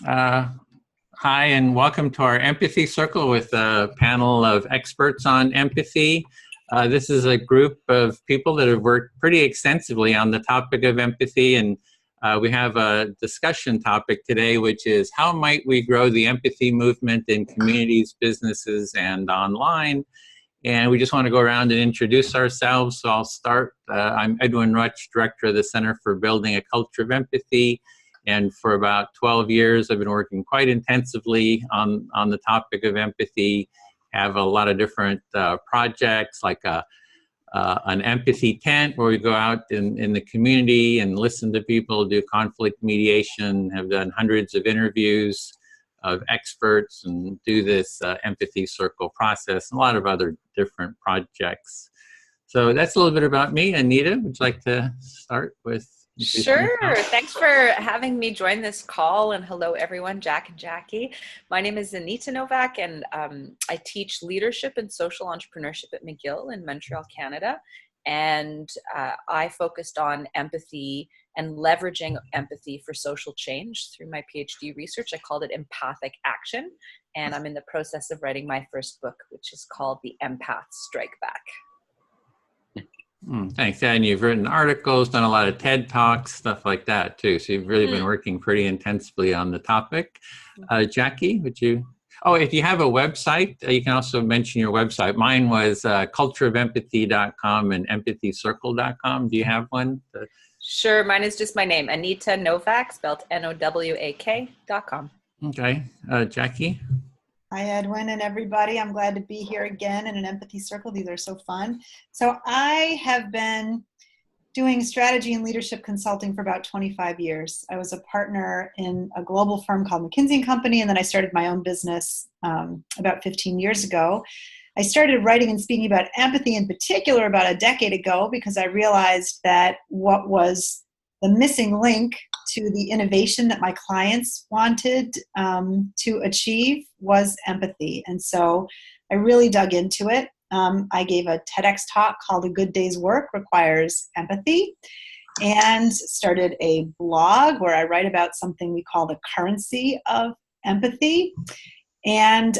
Uh, Hi, and welcome to our Empathy Circle with a panel of experts on empathy. This is a group of people that have worked pretty extensively on the topic of empathy, and we have a discussion topic today, which is how might we grow the empathy movement in communities, businesses, and online. And we just want to go around and introduce ourselves. So I'll start. I'm Edwin Rutsch, Director of the Center for Building a Culture of Empathy. And for about 12 years, I've been working quite intensively on the topic of empathy. Have a lot of different projects like an empathy tent where we go out in the community and listen to people, do conflict mediation, have done hundreds of interviews of experts and do this empathy circle process and a lot of other different projects. So that's a little bit about me. Anita, would you like to start with? Sure. Thanks for having me join this call. And hello, everyone, Jack and Jackie. My name is Anita Nowak, and I teach leadership and social entrepreneurship at McGill in Montreal, Canada. And I focused on empathy and leveraging empathy for social change through my PhD research. I called it empathic action. And I'm in the process of writing my first book, which is called The Empaths Strike Back. Thanks. Yeah, and you've written articles, done a lot of TED Talks, stuff like that too. So you've really been working pretty intensively on the topic. Jackie, would you? Oh, if you have a website, you can also mention your website. Mine was cultureofempathy.com and empathycircle.com. Do you have one? Sure. Mine is just my name, Anita Nowak, spelled Nowak.com. Okay. Jackie? Hi, Edwin and everybody. I'm glad to be here again in an empathy circle. These are so fun. So I have been doing strategy and leadership consulting for about 25 years. I was a partner in a global firm called McKinsey & Company, and then I started my own business about 15 years ago. I started writing and speaking about empathy in particular about a decade ago because I realized that what was the missing link to the innovation that my clients wanted to achieve was empathy. And so I really dug into it. I gave a TEDx talk called A Good Day's Work Requires Empathy, and started a blog where I write about something we call the currency of empathy. And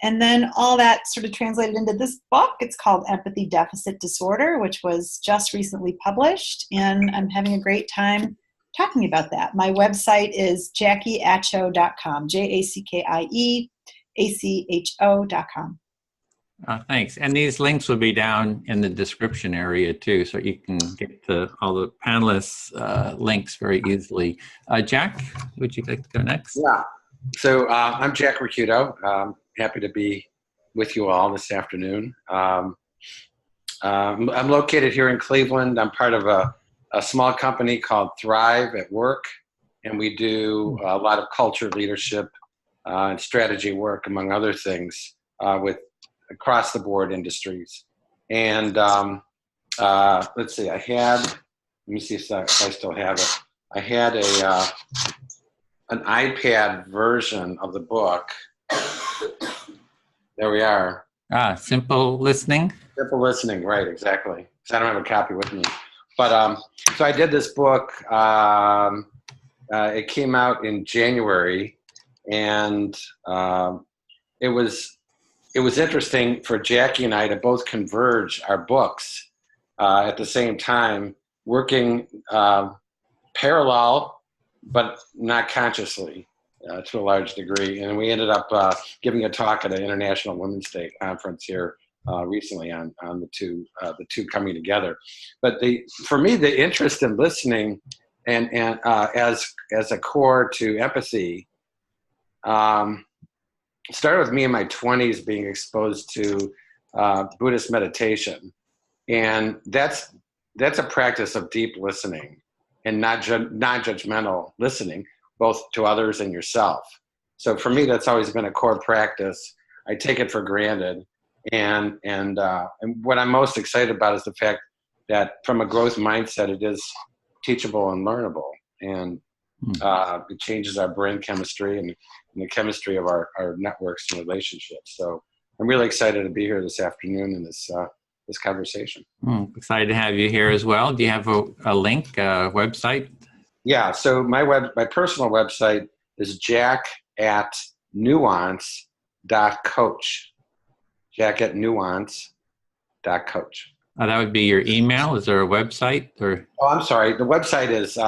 then all that sort of translated into this book. It's called Empathy Deficit Disorder, which was just recently published. And I'm having a great time talking about that. My website is jackieacho.com, JACKIEACHO.com. Thanks. And these links will be down in the description area too, so you can get to all the panelists' links very easily. Jack, would you like to go next? Yeah. So I'm Jack Ricchiuto. Happy to be with you all this afternoon. I'm located here in Cleveland. I'm part of a small company called Thrive at Work, and we do a lot of culture, leadership, and strategy work, among other things, with across the board industries. And let's see, let me see if I still have it. I had an iPad version of the book. There we are. Simple listening. Simple listening, right, exactly. So I don't have a copy with me. But so I did this book. It came out in January, and it was interesting for Jackie and I to both converge our books at the same time, working parallel, but not consciously to a large degree. And we ended up giving a talk at an International Women's Day conference here recently on the two coming together. But for me, the interest in listening and as a core to empathy started with me in my 20s being exposed to Buddhist meditation, and that's a practice of deep listening and non-judgmental listening, both to others and yourself. So for me, that's always been a core practice. I take it for granted. And what I'm most excited about is the fact that from a growth mindset, it is teachable and learnable. And it changes our brain chemistry and the chemistry of our networks and relationships. So I'm really excited to be here this afternoon in this conversation. Excited to have you here as well. Do you have a link, a website? Yeah, so my personal website is jack@nuance.coach. jack@nuance.coach. That would be your email. Is there a website or? Oh, I'm sorry. The website is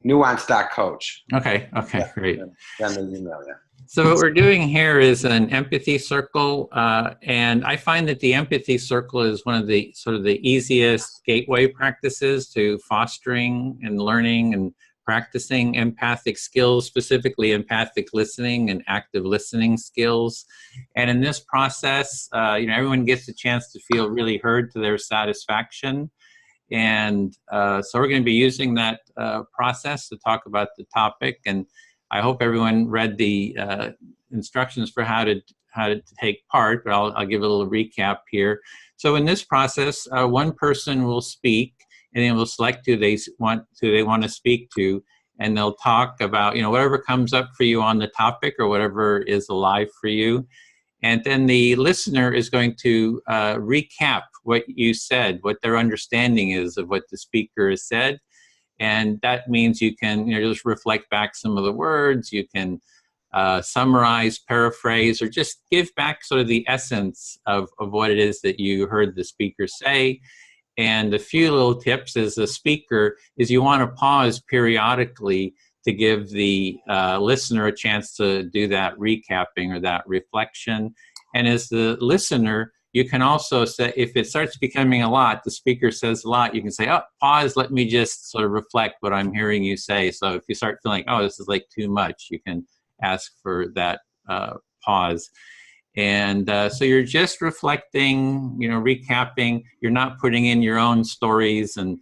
nuance.coach. Okay. Okay. Great. Send the email, yeah. So what we're doing here is an empathy circle, and I find that the empathy circle is one of the sort of the easiest gateway practices to fostering and learning and practicing empathic skills, specifically empathic listening and active listening skills. And in this process, everyone gets a chance to feel really heard to their satisfaction. And so we're going to be using that process to talk about the topic. And I hope everyone read the instructions for how to take part, but I'll give a little recap here. So in this process, one person will speak, and then we'll select who they want to speak to, and they'll talk about whatever comes up for you on the topic or whatever is alive for you. And then the listener is going to recap what you said, what their understanding is of what the speaker has said. And that means you can just reflect back some of the words, you can summarize, paraphrase, or just give back sort of the essence of what it is that you heard the speaker say. And a few little tips as a speaker is you want to pause periodically to give the listener a chance to do that recapping or that reflection. And as the listener, you can also say, if it starts becoming a lot, the speaker says a lot, you can say, oh, pause, let me just sort of reflect what I'm hearing you say. So if you start feeling, oh, this is like too much, you can ask for that pause. And so you're just reflecting, recapping. You're not putting in your own stories and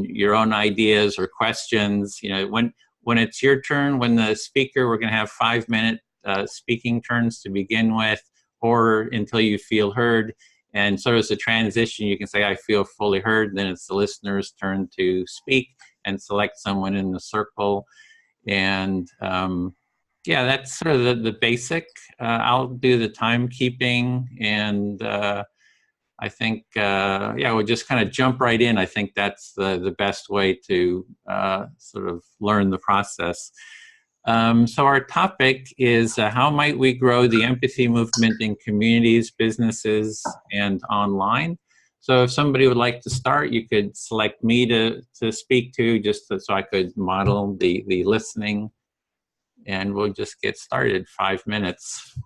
your own ideas or questions. When it's your turn, when the speaker, we're going to have 5-minute speaking turns to begin with, or until you feel heard. And sort of as a transition, you can say, I feel fully heard. Then it's the listener's turn to speak and select someone in the circle. And yeah, that's sort of the basic. I'll do the timekeeping, and I think, we'll just kind of jump right in. I think that's the best way to sort of learn the process. So our topic is how might we grow the empathy movement in communities, businesses, and online. So if somebody would like to start, you could select me to speak to, just so I could model the listening. And we'll just get started. 5 minutes.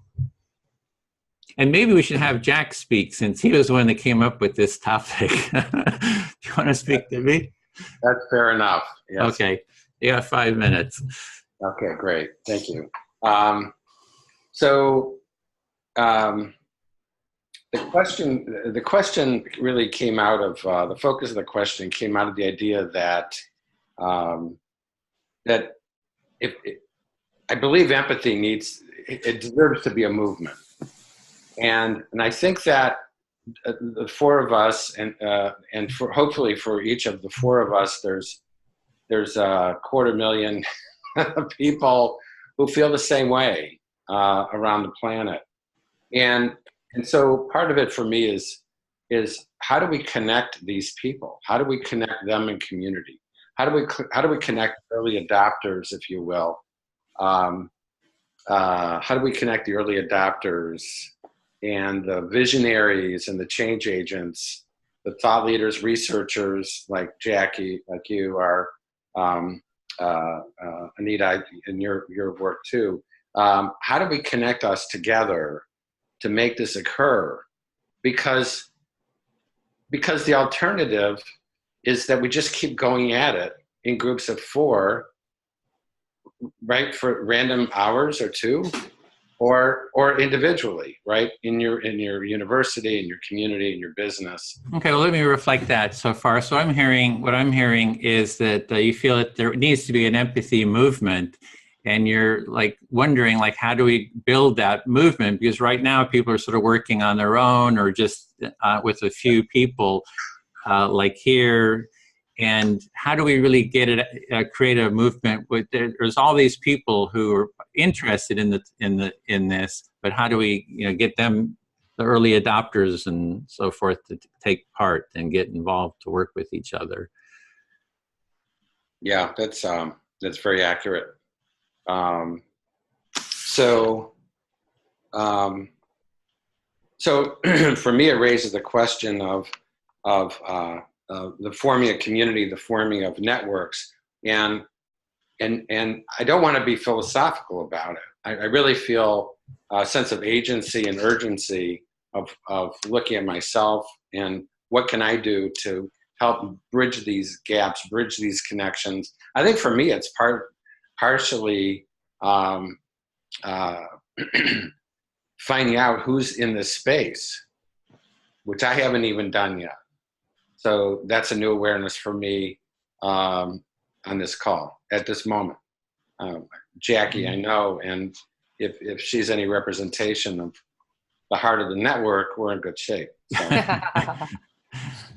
And maybe we should have Jack speak, since he was the one that came up with this topic. Do you want to speak to me? That's fair enough. Yes. Okay. You got 5 minutes. Okay, great. Thank you. The question really came out of the focus of the question came out of the idea that I believe empathy it deserves to be a movement, and I think that the four of us and for hopefully for each of the four of us, there's 250,000 people who feel the same way around the planet, and so part of it for me is how do we connect these people? How do we connect them in community? How do we connect early adopters, if you will? How do we connect the early adopters and the visionaries and the change agents, the thought leaders, researchers like Jackie, like you are, Anita, and your work too. How do we connect us together to make this occur? Because the alternative is that we just keep going at it in groups of 4, right, for random hours or 2, or individually, right, in your university, in your community, in your business. Okay, well, let me reflect that so far. So what I'm hearing is that you feel that there needs to be an empathy movement, and you're like wondering, like, how do we build that movement? Because right now people are sort of working on their own, or just with a few people, like here. And how do we really get it? Create a movement? There's all these people who are interested in this, but how do we, get them, the early adopters and so forth, to take part and get involved to work with each other? Yeah, that's very accurate. So, so for me, it raises the question of the forming of community, the forming of networks, and I don't want to be philosophical about it. I really feel a sense of agency and urgency of looking at myself and what can I do to help bridge these gaps, bridge these connections. I think for me, it's partially finding out who's in this space, which I haven't even done yet. So that's a new awareness for me on this call at this moment. Jackie, I know, and if she's any representation of the heart of the network, we're in good shape. So.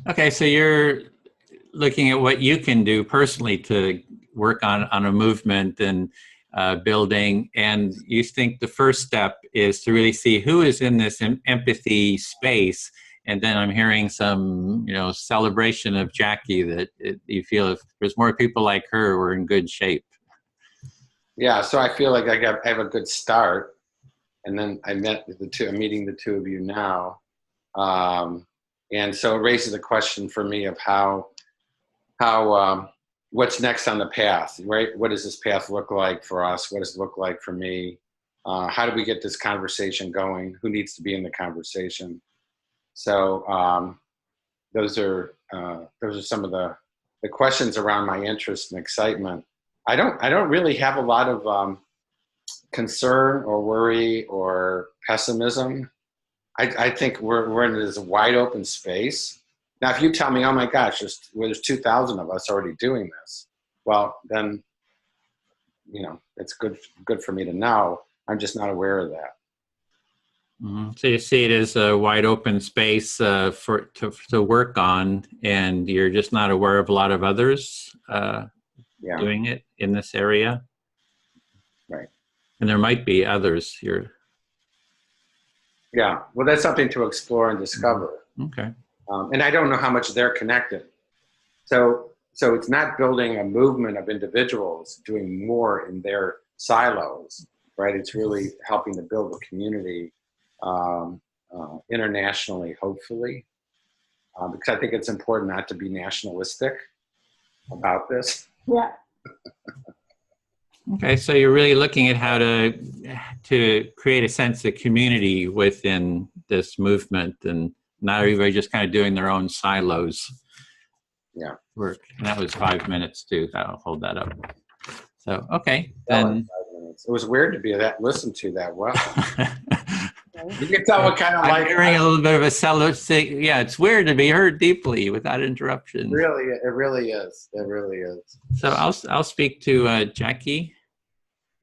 Okay, so you're looking at what you can do personally to work on a movement and building, and you think the first step is to really see who is in this empathy space, and then I'm hearing some, celebration of Jackie, that you feel if there's more people like her, we're in good shape. Yeah, so I feel like I have a good start, and then I'm meeting the two of you now, and so it raises the question for me of how what's next on the path, right? What does this path look like for us? What does it look like for me? How do we get this conversation going? Who needs to be in the conversation? So those are some of the questions around my interest and excitement. I don't really have a lot of concern or worry or pessimism. I think we're in this wide open space. Now, if you tell me, oh my gosh, there's 2,000 of us already doing this, well, then, it's good for me to know. I'm just not aware of that. Mm-hmm. So you see it as a wide open space to work on, and you're just not aware of a lot of others doing it in this area. Right. And there might be others here. Yeah. Well, that's something to explore and discover. Okay. And I don't know how much they're connected. So it's not building a movement of individuals doing more in their silos, right? It's really helping to build a community internationally, hopefully, because I think it's important not to be nationalistic about this. Yeah. Okay, so you're really looking at how to create a sense of community within this movement, and not everybody just kind of doing their own silos. Yeah. Work. And that was 5 minutes too. I'll hold that up. So, okay. That Then. was 5 minutes. It was weird to be listened to that well. You can tell what kind of I'm hearing a little bit of a cellar. Yeah, it's weird to be heard deeply without interruption. It really is. It really is. So I'll speak to Jackie.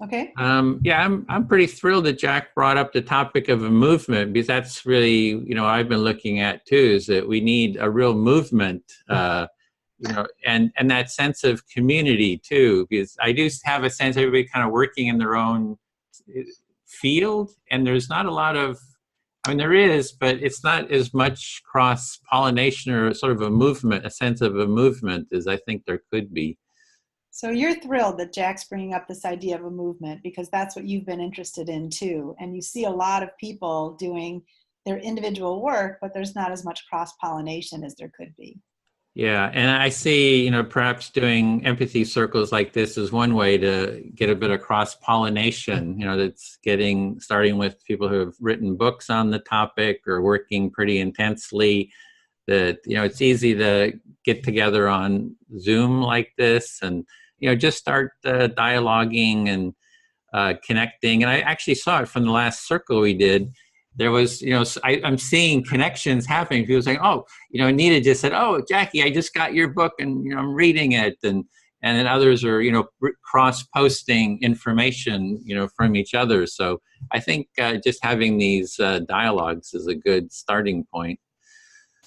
Okay. Yeah, I'm pretty thrilled that Jack brought up the topic of a movement, because that's really, I've been looking at too, is that we need a real movement, and that sense of community too, because I do have a sense everybody kind of working in their own field, and there's not a lot of, there is, but it's not as much cross-pollination or sort of a sense of a movement as I think there could be. So you're thrilled that Jack's bringing up this idea of a movement, because that's what you've been interested in too. And you see a lot of people doing their individual work, but there's not as much cross-pollination as there could be. Yeah, and I see, perhaps doing empathy circles like this is one way to get a bit of cross-pollination, that's starting with people who have written books on the topic or working pretty intensely, that, it's easy to get together on Zoom like this and, just start dialoguing and connecting. And I actually saw it from the last circle we did. There was, I'm seeing connections happening. People saying, oh, Anita just said, oh, Jackie, I just got your book and, I'm reading it. And then others are, cross-posting information, from each other. So I think just having these dialogues is a good starting point.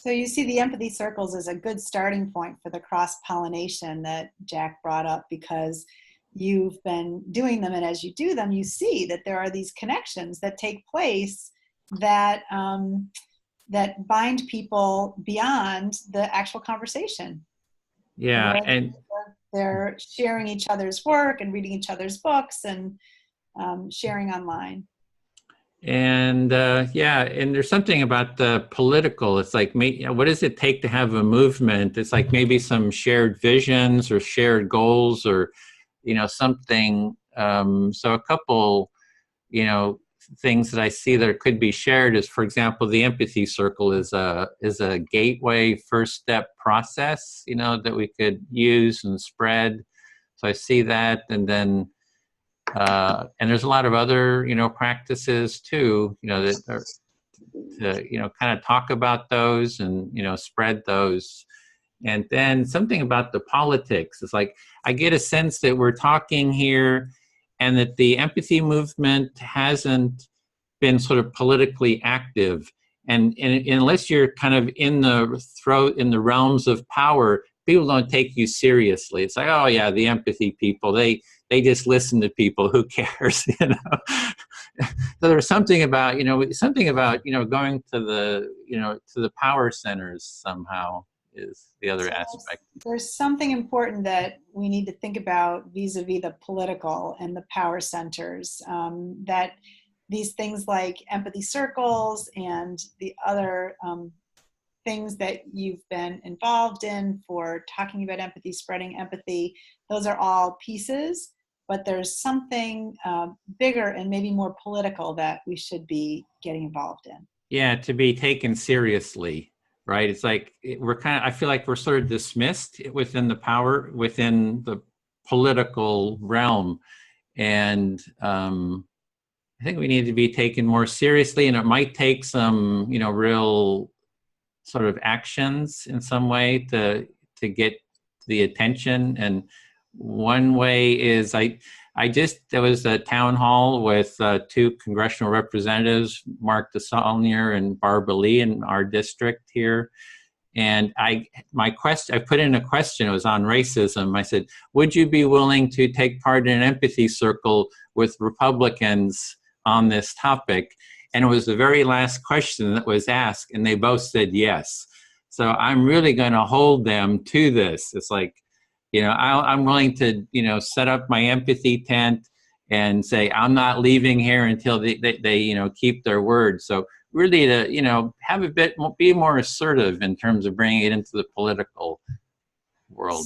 So you see the empathy circles as a good starting point for the cross-pollination that Jack brought up, because you've been doing them, and as you do them, you see that there are these connections that take place that that bind people beyond the actual conversation. Yeah, and they're sharing each other's work and reading each other's books, and sharing online. And yeah, and there's something about the political. It's like, what does it take to have a movement? It's like maybe some shared visions or shared goals, or something. So a couple, things that I see that could be shared is, for example, the empathy circle is a gateway first step process, that we could use and spread. So I see that, and then. And there's a lot of other, practices too, that are to, kind of talk about those and, spread those. And then something about the politics. It's like, I get a sense that we're talking here and that the empathy movement hasn't been sort of politically active. And unless you're kind of in the realms of power, people don't take you seriously. It's like, oh yeah, the empathy people, they just listen to people. Who cares? So there's something about going to the power centers somehow is the other aspect. There's something important that we need to think about vis-a-vis the political and the power centers, that these things like empathy circles and the other things that you've been involved in for talking about empathy, spreading empathy, those are all pieces, but there's something bigger and maybe more political that we should be getting involved in. Yeah, to be taken seriously, right? It's like I feel like we're sort of dismissed within the political realm. And I think we need to be taken more seriously, and it might take some, real sort of actions in some way to get the attention. And one way is there was a town hall with two congressional representatives, Mark DeSaulnier and Barbara Lee in our district here. And I put in a question, it was on racism. I said, would you be willing to take part in an empathy circle with Republicans on this topic? And it was the very last question that was asked, and they both said yes. So I'm really going to hold them to this. It's like, I'm willing to, set up my empathy tent and say, I'm not leaving here until they keep their word. So really to, be more assertive in terms of bringing it into the political world.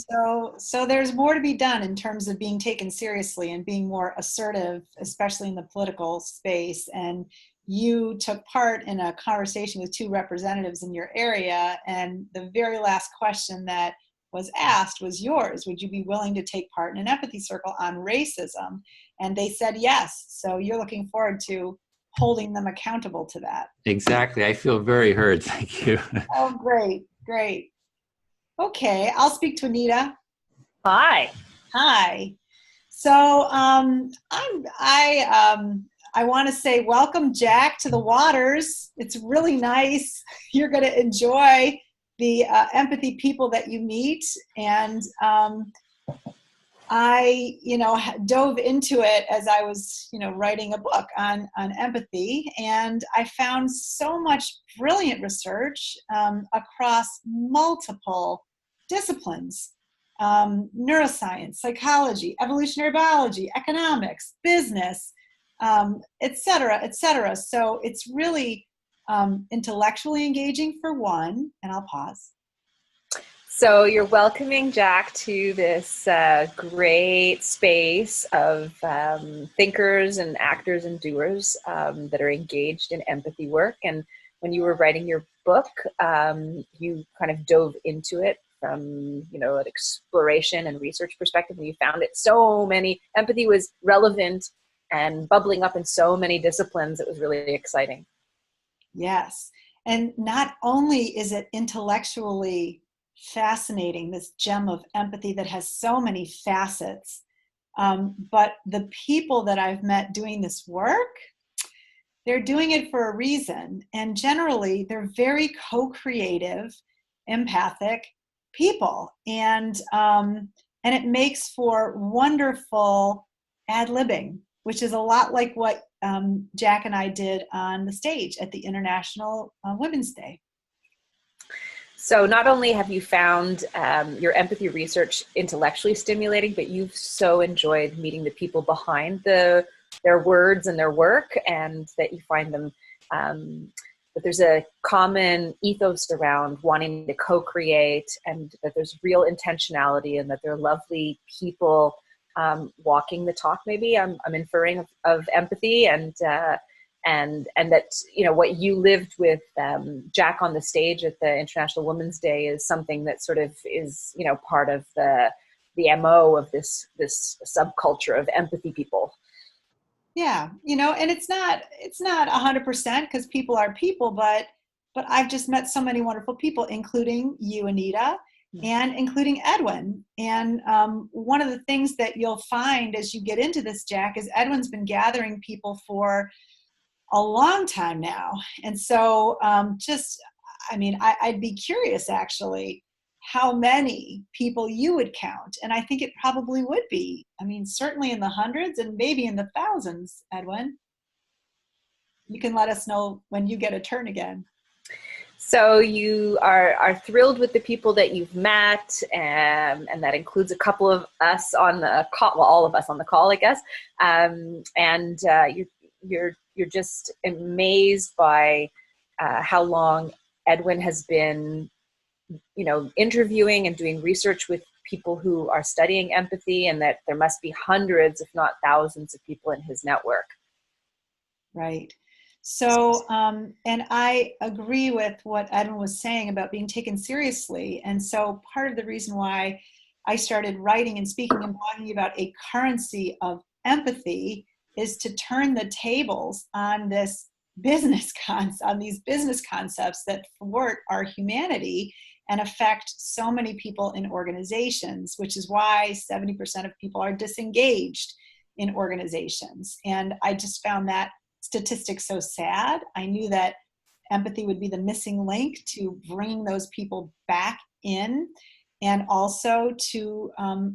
So there's more to be done in terms of being taken seriously and being more assertive, especially in the political space. And you took part in a conversation with two representatives in your area, and the very last question that was asked was yours. Would you be willing to take part in an empathy circle on racism? And they said yes. So you're looking forward to holding them accountable to that. Exactly. I feel very heard. Thank you. Oh, great. Okay, I'll speak to Anita. Hi. So I want to say welcome, Jack, to the waters. It's really nice. You're going to enjoy the empathy people that you meet. And I, dove into it as I was, writing a book on empathy. And I found so much brilliant research across multiple disciplines. Neuroscience, psychology, evolutionary biology, economics, business, et cetera. So it's really intellectually engaging for one, and I'll pause. So you're welcoming Jack to this great space of thinkers and actors and doers that are engaged in empathy work. And when you were writing your book, you kind of dove into it from, an exploration and research perspective, and you found empathy was relevant and bubbling up in so many disciplines. It was really exciting. Yes. And not only is it intellectually fascinating, this gem of empathy that has so many facets, but the people that I've met doing this work, they're doing it for a reason. And generally, they're very co-creative, empathic people. And it makes for wonderful ad-libbing, which is a lot like what Jack and I did on the stage at the International Women's Day. So not only have you found your empathy research intellectually stimulating, but you've so enjoyed meeting the people behind their words and their work, and that you find them, that there's a common ethos around wanting to co-create, and that there's real intentionality, and that they're lovely people walking the talk. Maybe I'm inferring of empathy, and that, you know, what you lived with Jack on the stage at the International Women's Day is something that sort of is, you know, part of the MO of this subculture of empathy people. Yeah, you know, and it's not 100% because people are people, but I've just met so many wonderful people, including you, Anita, and including Edwin. And one of the things that you'll find as you get into this, Jack, is Edwin's been gathering people for a long time now. And so I'd be curious actually how many people you would count. And I think it probably would be, certainly in the hundreds and maybe in the thousands, Edwin. You can let us know when you get a turn again. So you are thrilled with the people that you've met, and that includes a couple of us on the call, well, all of us on the call, I guess. You're just amazed by how long Edwin has been, you know, interviewing and doing research with people who are studying empathy, and that there must be hundreds, if not thousands, of people in his network. Right. So, and I agree with what Edwin was saying about being taken seriously. And so part of the reason why I started writing and speaking and talking about a currency of empathy is to turn the tables on these business concepts that thwart our humanity and affect so many people in organizations, which is why 70% of people are disengaged in organizations. And I just found that statistic so sad. I knew that empathy would be the missing link to bringing those people back in, and also to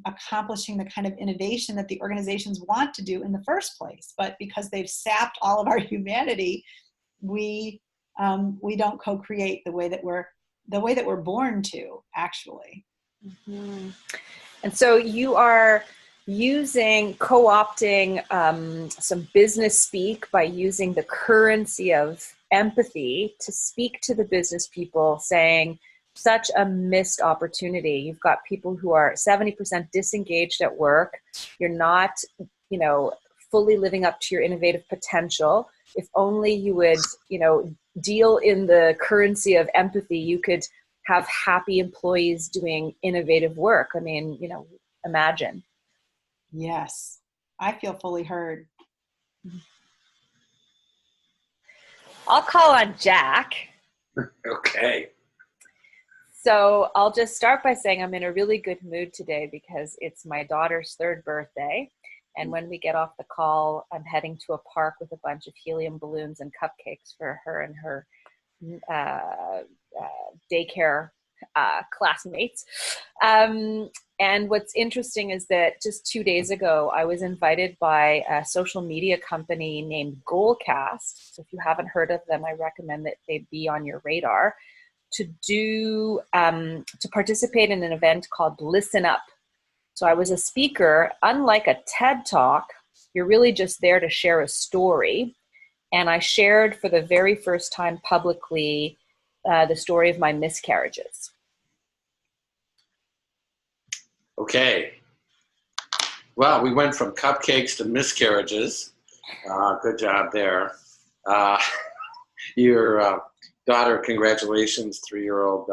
accomplishing the kind of innovation that the organizations want to do in the first place. But because they've sapped all of our humanity, we don't co-create the way that we're born to, actually. Mm-hmm. And so you are co-opting some business speak by using the currency of empathy to speak to the business people, saying, such a missed opportunity. You've got people who are 70% disengaged at work. You're not, you know, fully living up to your innovative potential. If only you would, you know, deal in the currency of empathy, you could have happy employees doing innovative work. I mean, you know, imagine. Yes, I feel fully heard. I'll call on Jack. Okay. So I'll just start by saying I'm in a really good mood today because it's my daughter's 3rd birthday. And when we get off the call, I'm heading to a park with a bunch of helium balloons and cupcakes for her and her daycare classmates. And what's interesting is that just 2 days ago, I was invited by a social media company named Goalcast. So if you haven't heard of them, I recommend that they be on your radar, to participate in an event called Listen Up. So I was a speaker. Unlike a TED Talk, you're really just there to share a story. And I shared for the very first time publicly the story of my miscarriages. Okay. Well, we went from cupcakes to miscarriages. Good job there. Your daughter, congratulations, 3-year-old,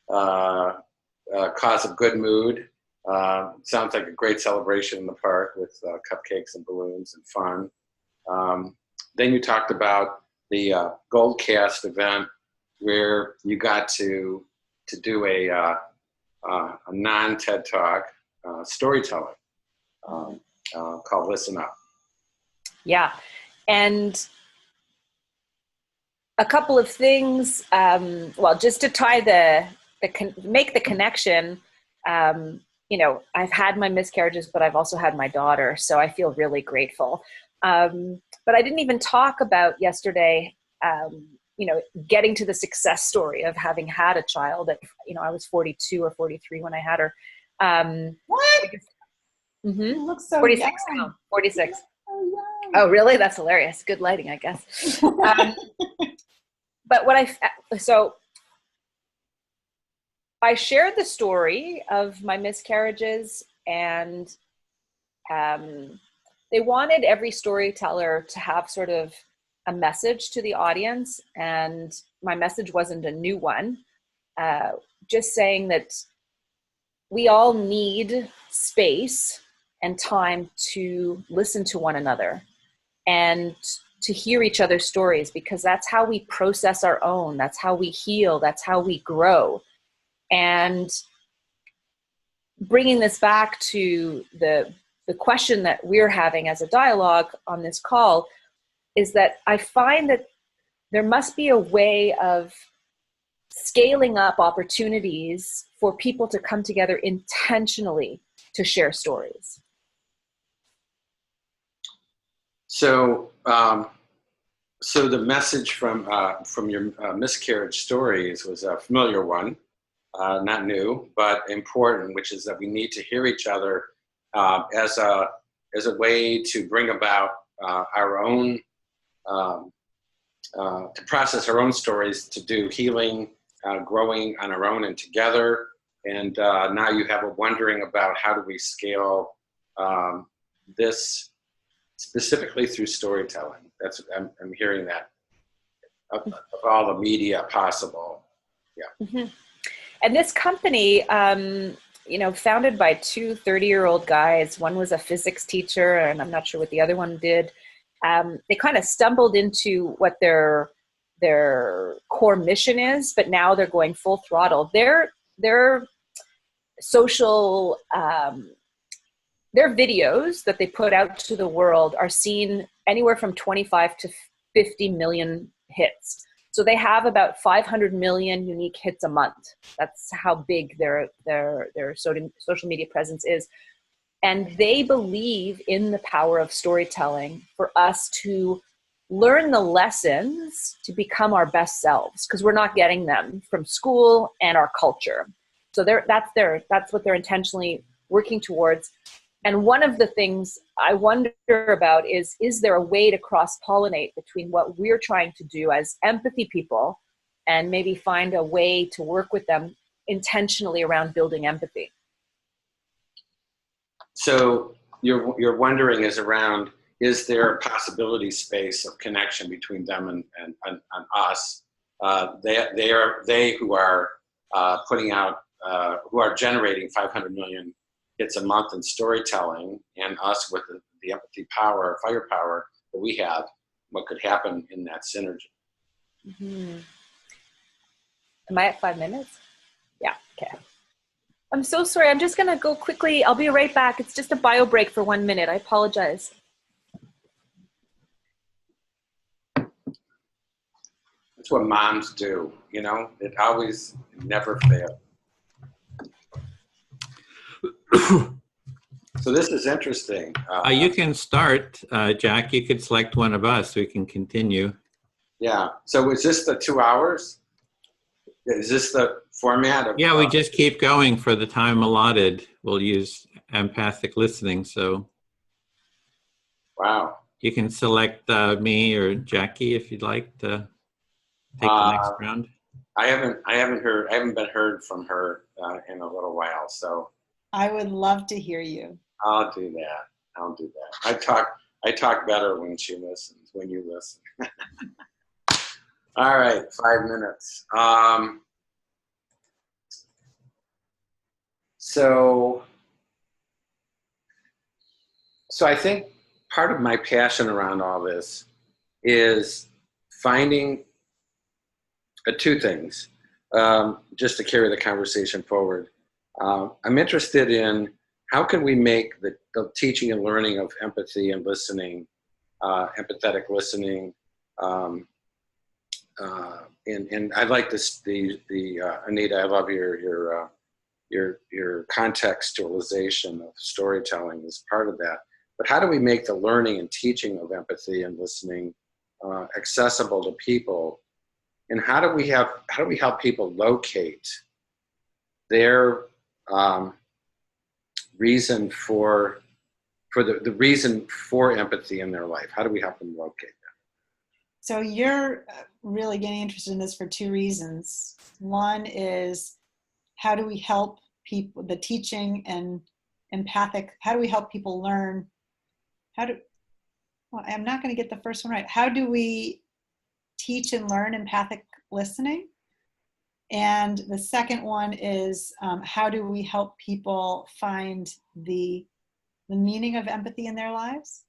cause of good mood. Sounds like a great celebration in the park with cupcakes and balloons and fun. Then you talked about the Goldcast event where you got to do a non-TED Talk storytelling called Listen Up. Yeah, and a couple of things. Well, just to tie make the connection. You know, I've had my miscarriages, but I've also had my daughter, so I feel really grateful. But I didn't even talk about yesterday. getting to the success story of having had a child at, I was 42 or 43 when I had her. What? Mm-hmm. You look so 46 young. now, 46. So young. Oh, really? That's hilarious. Good lighting, I guess. But so I shared the story of my miscarriages, and they wanted every storyteller to have sort of a message to the audience. And my message wasn't a new one, just saying that we all need space and time to listen to one another and to hear each other's stories, because that's how we process our own, that's how we heal, that's how we grow. And bringing this back to the question that we're having as a dialogue on this call is that I find that there must be a way of scaling up opportunities for people to come together intentionally to share stories. So, so the message from your miscarriage stories was a familiar one, not new, but important, which is that we need to hear each other as a way to bring about our own, to process our own stories, to do healing, growing on our own and together. And now you have a wondering about how do we scale this specifically through storytelling. That's I'm hearing that of all the media possible. Yeah. Mm-hmm. And this company, founded by two 30-year-old guys. One was a physics teacher, and I'm not sure what the other one did. They kind of stumbled into what their core mission is, but now they're going full throttle. Their social, their videos that they put out to the world are seen anywhere from 25 to 50 million hits. So they have about 500 million unique hits a month. That's how big their social media presence is. And they believe in the power of storytelling for us to learn the lessons to become our best selves, because we're not getting them from school and our culture. So that's what they're intentionally working towards. And one of the things I wonder about is there a way to cross-pollinate between what we're trying to do as empathy people and maybe find a way to work with them intentionally around building empathy? So your wondering is around, is there a possibility space of connection between them and us? They who are putting out, who are generating 500 million hits a month in storytelling, and us with the empathy power, firepower that we have, what could happen in that synergy. Mm-hmm. Am I at 5 minutes? Yeah, okay. I'm so sorry. I'm just going to go quickly. I'll be right back. It's just a bio break for 1 minute. I apologize. That's what moms do, It always never fails. So this is interesting. You can start, Jack. You could select one of us. We can continue. Yeah. So is this the 2 hours? Is this the format of? Yeah, we just keep going for the time allotted. We'll use empathic listening. So. Wow. You can select me or Jackie if you'd like to take the next round. I haven't been heard from her in a little while, so. I would love to hear you. I'll do that. I talk better when she listens, when you listen. All right, 5 minutes. So I think part of my passion around all this is finding two things, just to carry the conversation forward. I'm interested in how can we make the teaching and learning of empathy and listening, empathetic listening, and I like this. Anita, I love your contextualization of storytelling as part of that. But how do we make the learning and teaching of empathy and listening accessible to people and how do we help people locate their reason for the reason for empathy in their life? How do we help them locate that? So you're really getting interested in this for two reasons. One is, how do we help people, the teaching and empathic, how do we help people learn well, I'm not going to get the first one right. How do we teach and learn empathic listening? And the second one is, how do we help people find the meaning of empathy in their lives?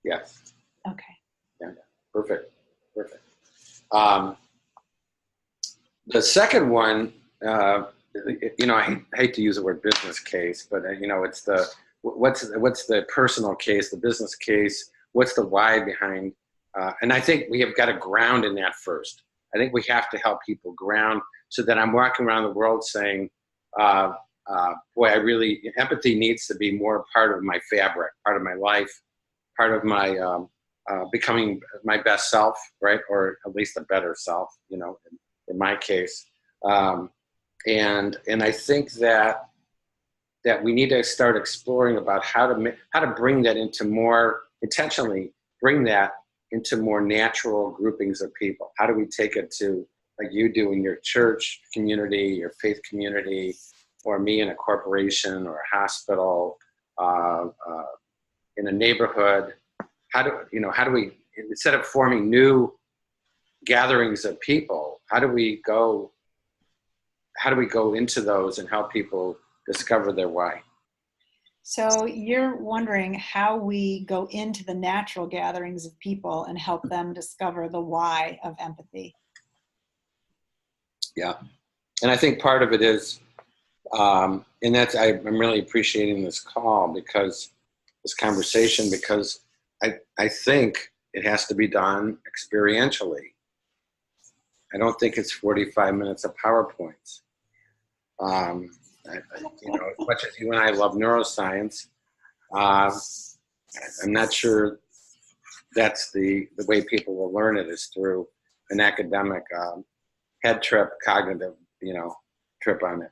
Yes. Okay. Yeah. Perfect. The second one, I hate to use the word business case, but it's what's the personal case, the business case, what's the why behind, and I think we have got to ground in that first. I think we have to help people ground so that I'm walking around the world saying, empathy needs to be more part of my fabric, part of my life, part of my becoming my best self, right? Or at least a better self, in my case. And I think that we need to start exploring about how to bring that into more intentionally, bring that into more natural groupings of people. How do we take it to, like you do in your church community, your faith community, or me in a corporation or a hospital, in a neighborhood? How do we, instead of forming new gatherings of people, how do we go into those and help people discover their why? So you're wondering how we go into the natural gatherings of people and help them discover the why of empathy. Yeah. And I think part of it is, and that's, I'm really appreciating this call, this conversation, because I think it has to be done experientially. I don't think it's 45 minutes of PowerPoints. As much as you and I love neuroscience, I'm not sure that's the way people will learn it, is through an academic head trip, cognitive, trip on it.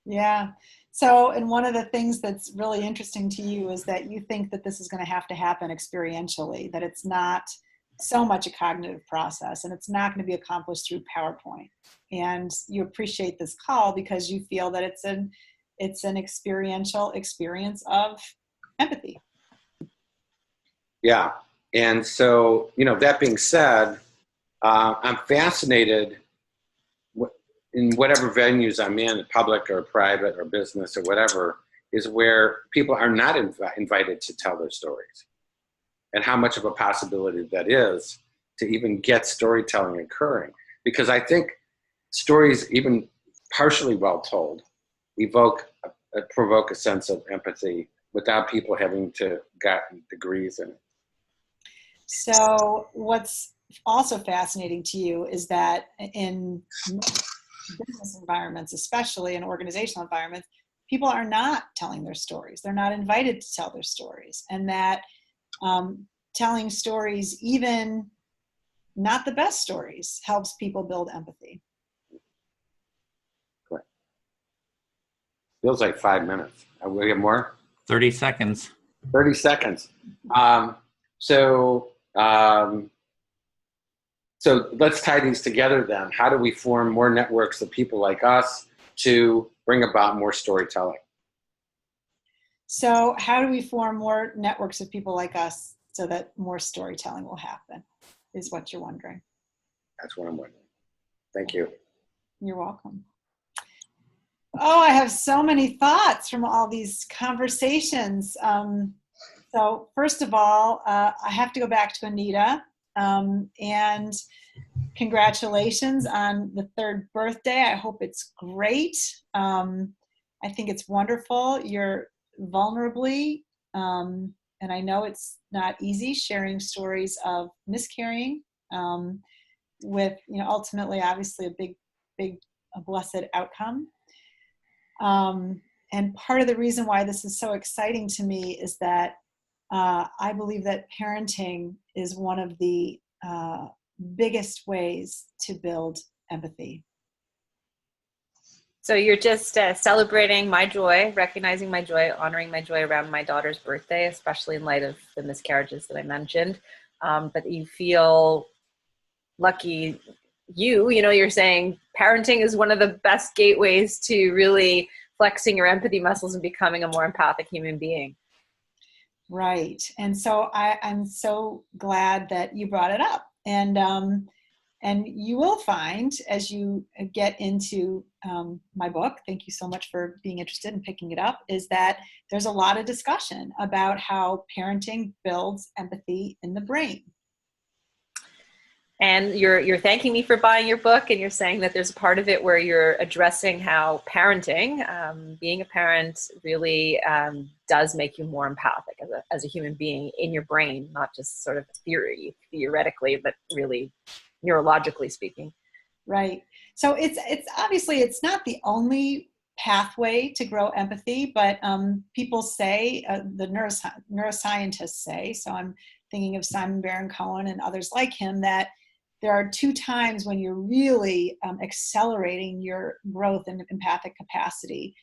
Yeah. So, and one of the things that's really interesting to you is that you think that this is going to happen experientially, that it's not so much a cognitive process and it's not going to be accomplished through PowerPoint. And you appreciate this call because you feel that it's an experiential experience of empathy. Yeah. And so, that being said, I'm fascinated in whatever venues I'm in, public or private or business or whatever, is where people are not invited to tell their stories, and how much of a possibility that is to even get storytelling occurring. Because I think stories, even partially well told, provoke a sense of empathy without people having to gotten degrees in it. So what's also fascinating to you is that in business environments, especially in organizational environments, people are not telling their stories. They're not invited to tell their stories. And that telling stories, even not the best stories, helps people build empathy. Correct. Feels like 5 minutes. Will we have more? 30 seconds. 30 seconds. So let's tie these together then. How do we form more networks of people like us to bring about more storytelling? So how do we form more networks of people like us so that more storytelling will happen, is what you're wondering. That's what I'm wondering. Thank you. You're welcome. Oh, I have so many thoughts from all these conversations. So first of all, I have to go back to Anita, and congratulations on the 3rd birthday. I hope it's great. I think it's wonderful. You're vulnerably, and I know it's not easy, sharing stories of miscarrying with, ultimately, obviously a blessed outcome. And part of the reason why this is so exciting to me is that I believe that parenting is one of the biggest ways to build empathy. So you're just celebrating my joy, recognizing my joy, honoring my joy around my daughter's birthday, especially in light of the miscarriages that I mentioned. But you feel lucky. You're saying parenting is one of the best gateways to really flexing your empathy muscles and becoming a more empathic human being. Right. And so I'm so glad that you brought it up. And you will find as you get into my book, thank you so much for being interested in picking it up, is that there's a lot of discussion about how parenting builds empathy in the brain. And you're thanking me for buying your book, and you're saying that there's a part of it where you're addressing how parenting, being a parent, really does make you more empathic as a human being in your brain, not just sort of theoretically, but really neurologically speaking. Right. So it's obviously it's not the only pathway to grow empathy, but people say, the neuroscientists say, so I'm thinking of Simon Baron-Cohen and others like him, that there are 2 times when you're really accelerating your growth in empathic capacity.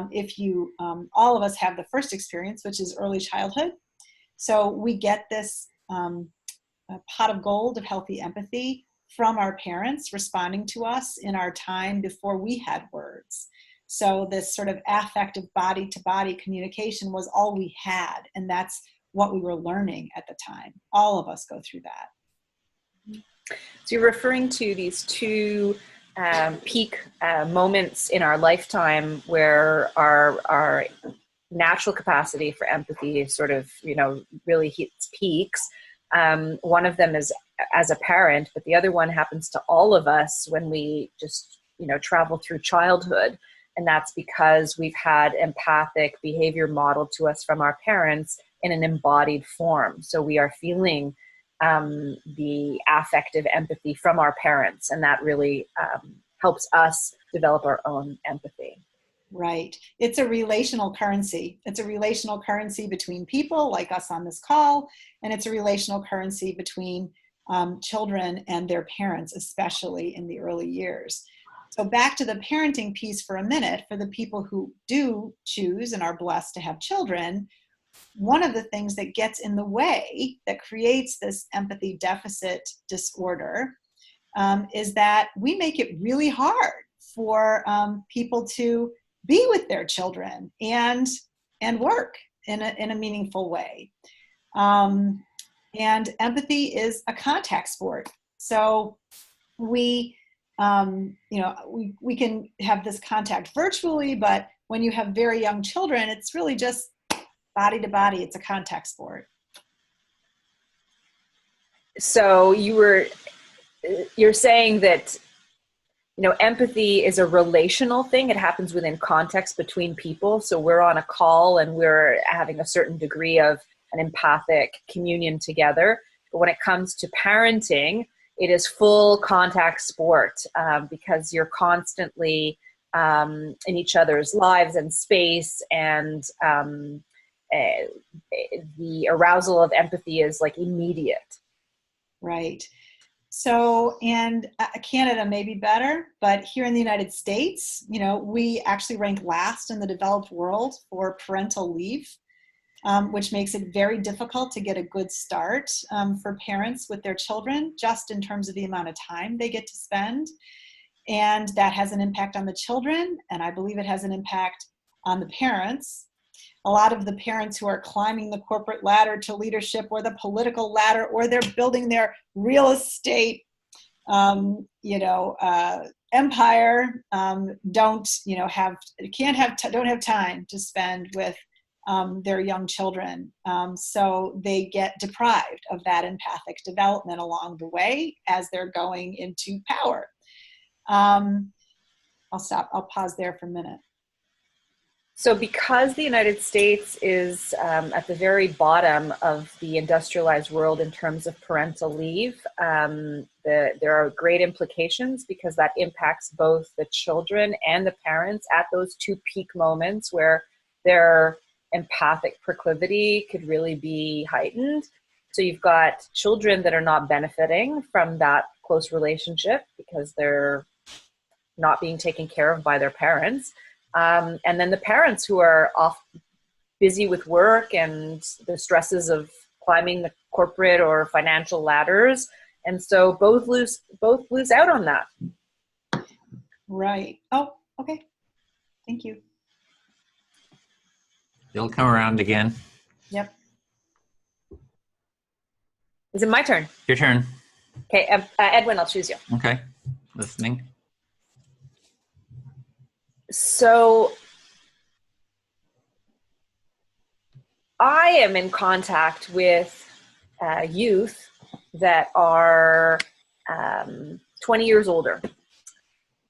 If you, all of us have the first experience, which is early childhood. So we get this pot of gold of healthy empathy from our parents responding to us in our time before we had words. So this sort of affective body-to-body communication was all we had, and that's what we were learning at the time. All of us go through that. So you're referring to these 2 peak moments in our lifetime where our natural capacity for empathy sort of, really hits peaks. One of them is as a parent, but the other one happens to all of us when we just, travel through childhood. And that's because we've had empathic behavior modeled to us from our parents in an embodied form. So we are feeling the affective empathy from our parents, and that really helps us develop our own empathy. Right. It's a relational currency. It's a relational currency between people like us on this call, and it's a relational currency between children and their parents, especially in the early years. So back to the parenting piece for a minute, for the people who do choose and are blessed to have children, one of the things that gets in the way that creates this empathy deficit disorder is that we make it really hard for people to be with their children and work in a meaningful way. And empathy is a contact sport. So we can have this contact virtually, but when you have very young children, it's really just body to body. It's a contact sport. So you're saying that, empathy is a relational thing. It happens within context between people. So we're on a call and we're having a certain degree of an empathic communion together. But when it comes to parenting, it is full contact sport because you're constantly in each other's lives and space, and the arousal of empathy is like immediate. Right. So, and Canada may be better, but here in the United States, we actually rank last in the developed world for parental leave, which makes it very difficult to get a good start for parents with their children, just in terms of the amount of time they get to spend. And that has an impact on the children, and I believe it has an impact on the parents. A lot of the parents who are climbing the corporate ladder to leadership, or the political ladder, or they're building their real estate, empire, don't have time to spend with their young children. So they get deprived of that empathic development along the way as they're going into power. I'll pause there for a minute. So because the United States is at the very bottom of the industrialized world in terms of parental leave, there are great implications, because that impacts both the children and the parents at those 2 peak moments where their empathic proclivity could really be heightened. So you've got children that are not benefiting from that close relationship because they're not being taken care of by their parents. And then the parents who are off busy with work and the stresses of climbing the corporate or financial ladders. And so both lose out on that. Right. Oh, okay. Thank you. You'll come around again. Yep. Is it my turn? Your turn. Okay, Edwin, I'll choose you. Okay. Listening. So I am in contact with youth that are 20 years older.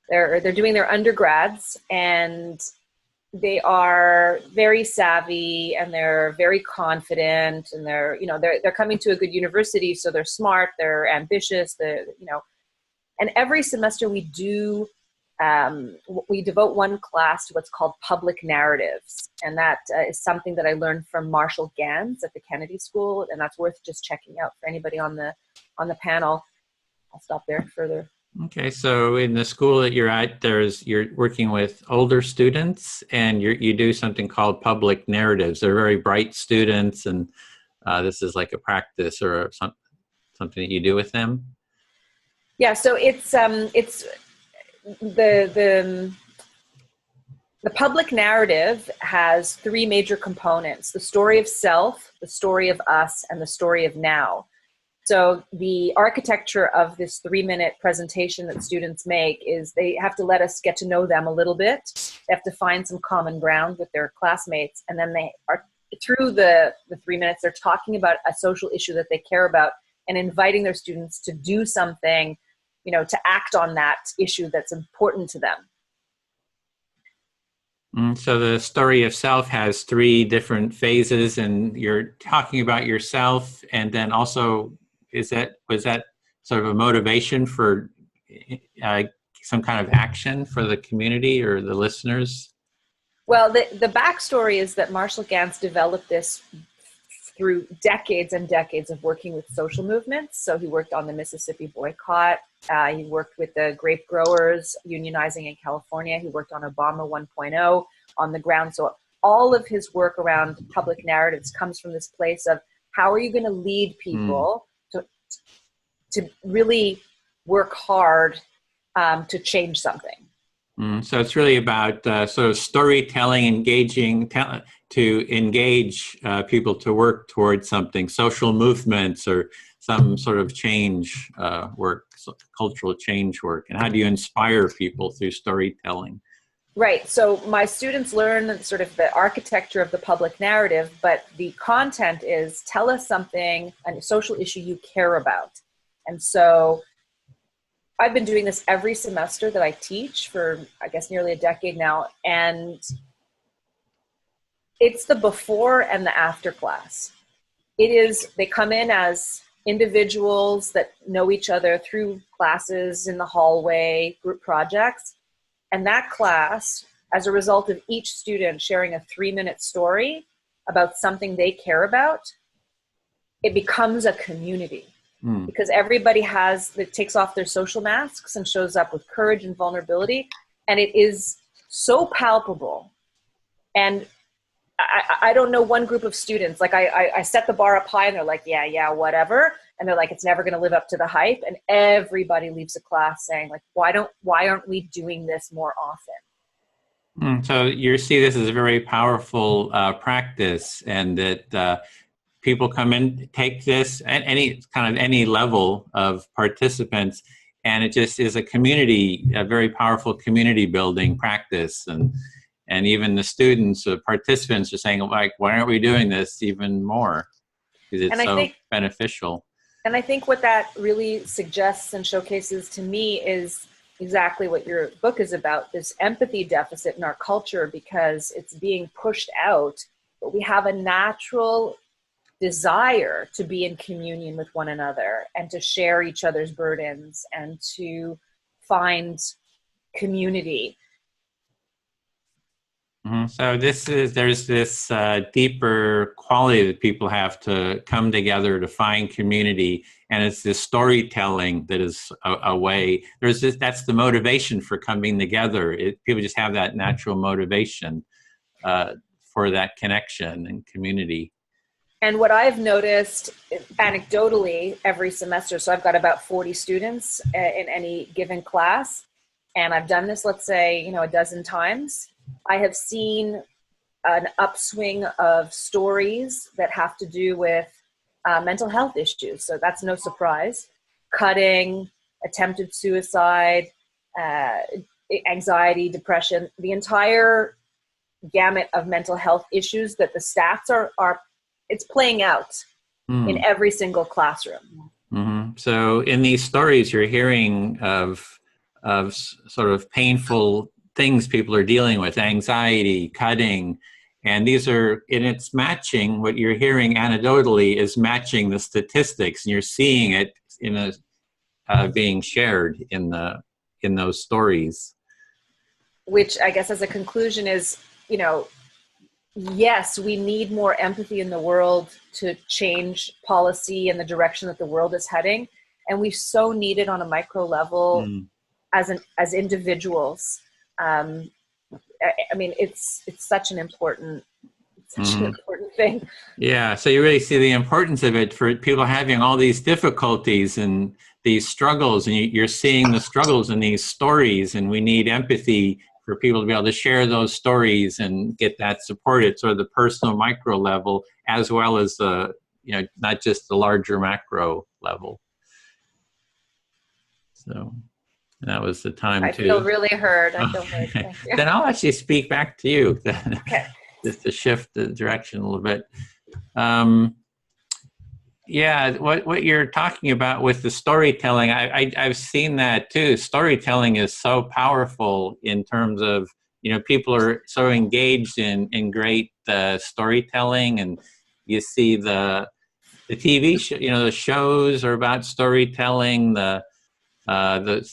They're doing their undergrads, and they are very savvy and they're very confident, and they're coming to a good university, so they're smart, they're ambitious, and every semester we devote one class to what's called public narratives. And that is something that I learned from Marshall Gans at the Kennedy School. And that's worth just checking out for anybody on the panel. I'll stop there further. Okay, so in the school that you're at, you're working with older students, and you do something called public narratives. They're very bright students, and this is like a practice or something that you do with them. Yeah, so it's the public narrative has three major components: the story of self, the story of us, and the story of now. So the architecture of this 3-minute presentation that students make is they have to let us get to know them a little bit. They have to find some common ground with their classmates. And then they are, through the 3 minutes, they're talking about a social issue that they care about and inviting their students to do something, to act on that issue that's important to them. So the story of self has 3 different phases, and you're talking about yourself, and then also was that sort of a motivation for some kind of action for the community or the listeners? Well, the backstory is that Marshall Gans developed this through decades and decades of working with social movements. So he worked on the Mississippi boycott. He worked with the grape growers unionizing in California. He worked on Obama 1.0 on the ground. So all of his work around public narratives comes from this place of how are you going to lead people to really work hard to change something. So it's really about sort of storytelling, to engage people to work towards something, social movements or some sort of change work, cultural change work. And how do you inspire people through storytelling? Right. So my students learn sort of the architecture of the public narrative, but the content is tell us something, a social issue you care about. And so I've been doing this every semester that I teach for, I guess, nearly a decade now. And it's the before and the after class. They come in as individuals that know each other through classes in the hallway, group projects. And that class, as a result of each student sharing a 3-minute story about something they care about, it becomes a community. Because everybody takes off their social masks and shows up with courage and vulnerability. And it is so palpable. And I don't know one group of students, like I set the bar up high and they're like, yeah, whatever. And they're like, it's never going to live up to the hype. And everybody leaves the class saying like, why aren't we doing this more often? So you see this as a very powerful practice, and that people come in, take this at any level of participants, and it just is a very powerful community building practice. And even the students, the participants are saying, like, why aren't we doing this even more? Because it's beneficial. And I think what that really suggests and showcases to me is exactly what your book is about, this empathy deficit in our culture, because it's being pushed out, but we have a natural desire to be in communion with one another and to share each other's burdens and to find community. So there's this deeper quality that people have to come together to find community, and it's this storytelling that is a way. That's the motivation for coming together. People just have that natural motivation for that connection and community. And what I've noticed anecdotally every semester, so I've got about 40 students in any given class, and I've done this, let's say, a dozen times. I have seen an upswing of stories that have to do with mental health issues. So that's no surprise. Cutting, attempted suicide, anxiety, depression, the entire gamut of mental health issues that the stats are it's playing out in every single classroom. Mm-hmm. So in these stories, you're hearing of sort of painful things people are dealing with, anxiety, cutting, and it's matching what you're hearing anecdotally is matching the statistics, and you're seeing it being shared in those stories. Which I guess as a conclusion is, yes, we need more empathy in the world to change policy and the direction that the world is heading, and we so need it on a micro level as individuals. I mean, it's such an important thing. Yeah, so you really see the importance of it for people having all these difficulties and these struggles, and you're seeing the struggles in these stories, and we need empathy for people to be able to share those stories and get that supported, sort of the personal micro level, as well as the, not just the larger macro level. So that was the time I feel really heard. I feel heard. Thank you. Then I'll actually speak back to you. Okay. Just to shift the direction a little bit. Yeah, what you're talking about with the storytelling, I've seen that too. Storytelling is so powerful in terms of, people are so engaged in great storytelling, and you see the TV show, the shows are about storytelling. The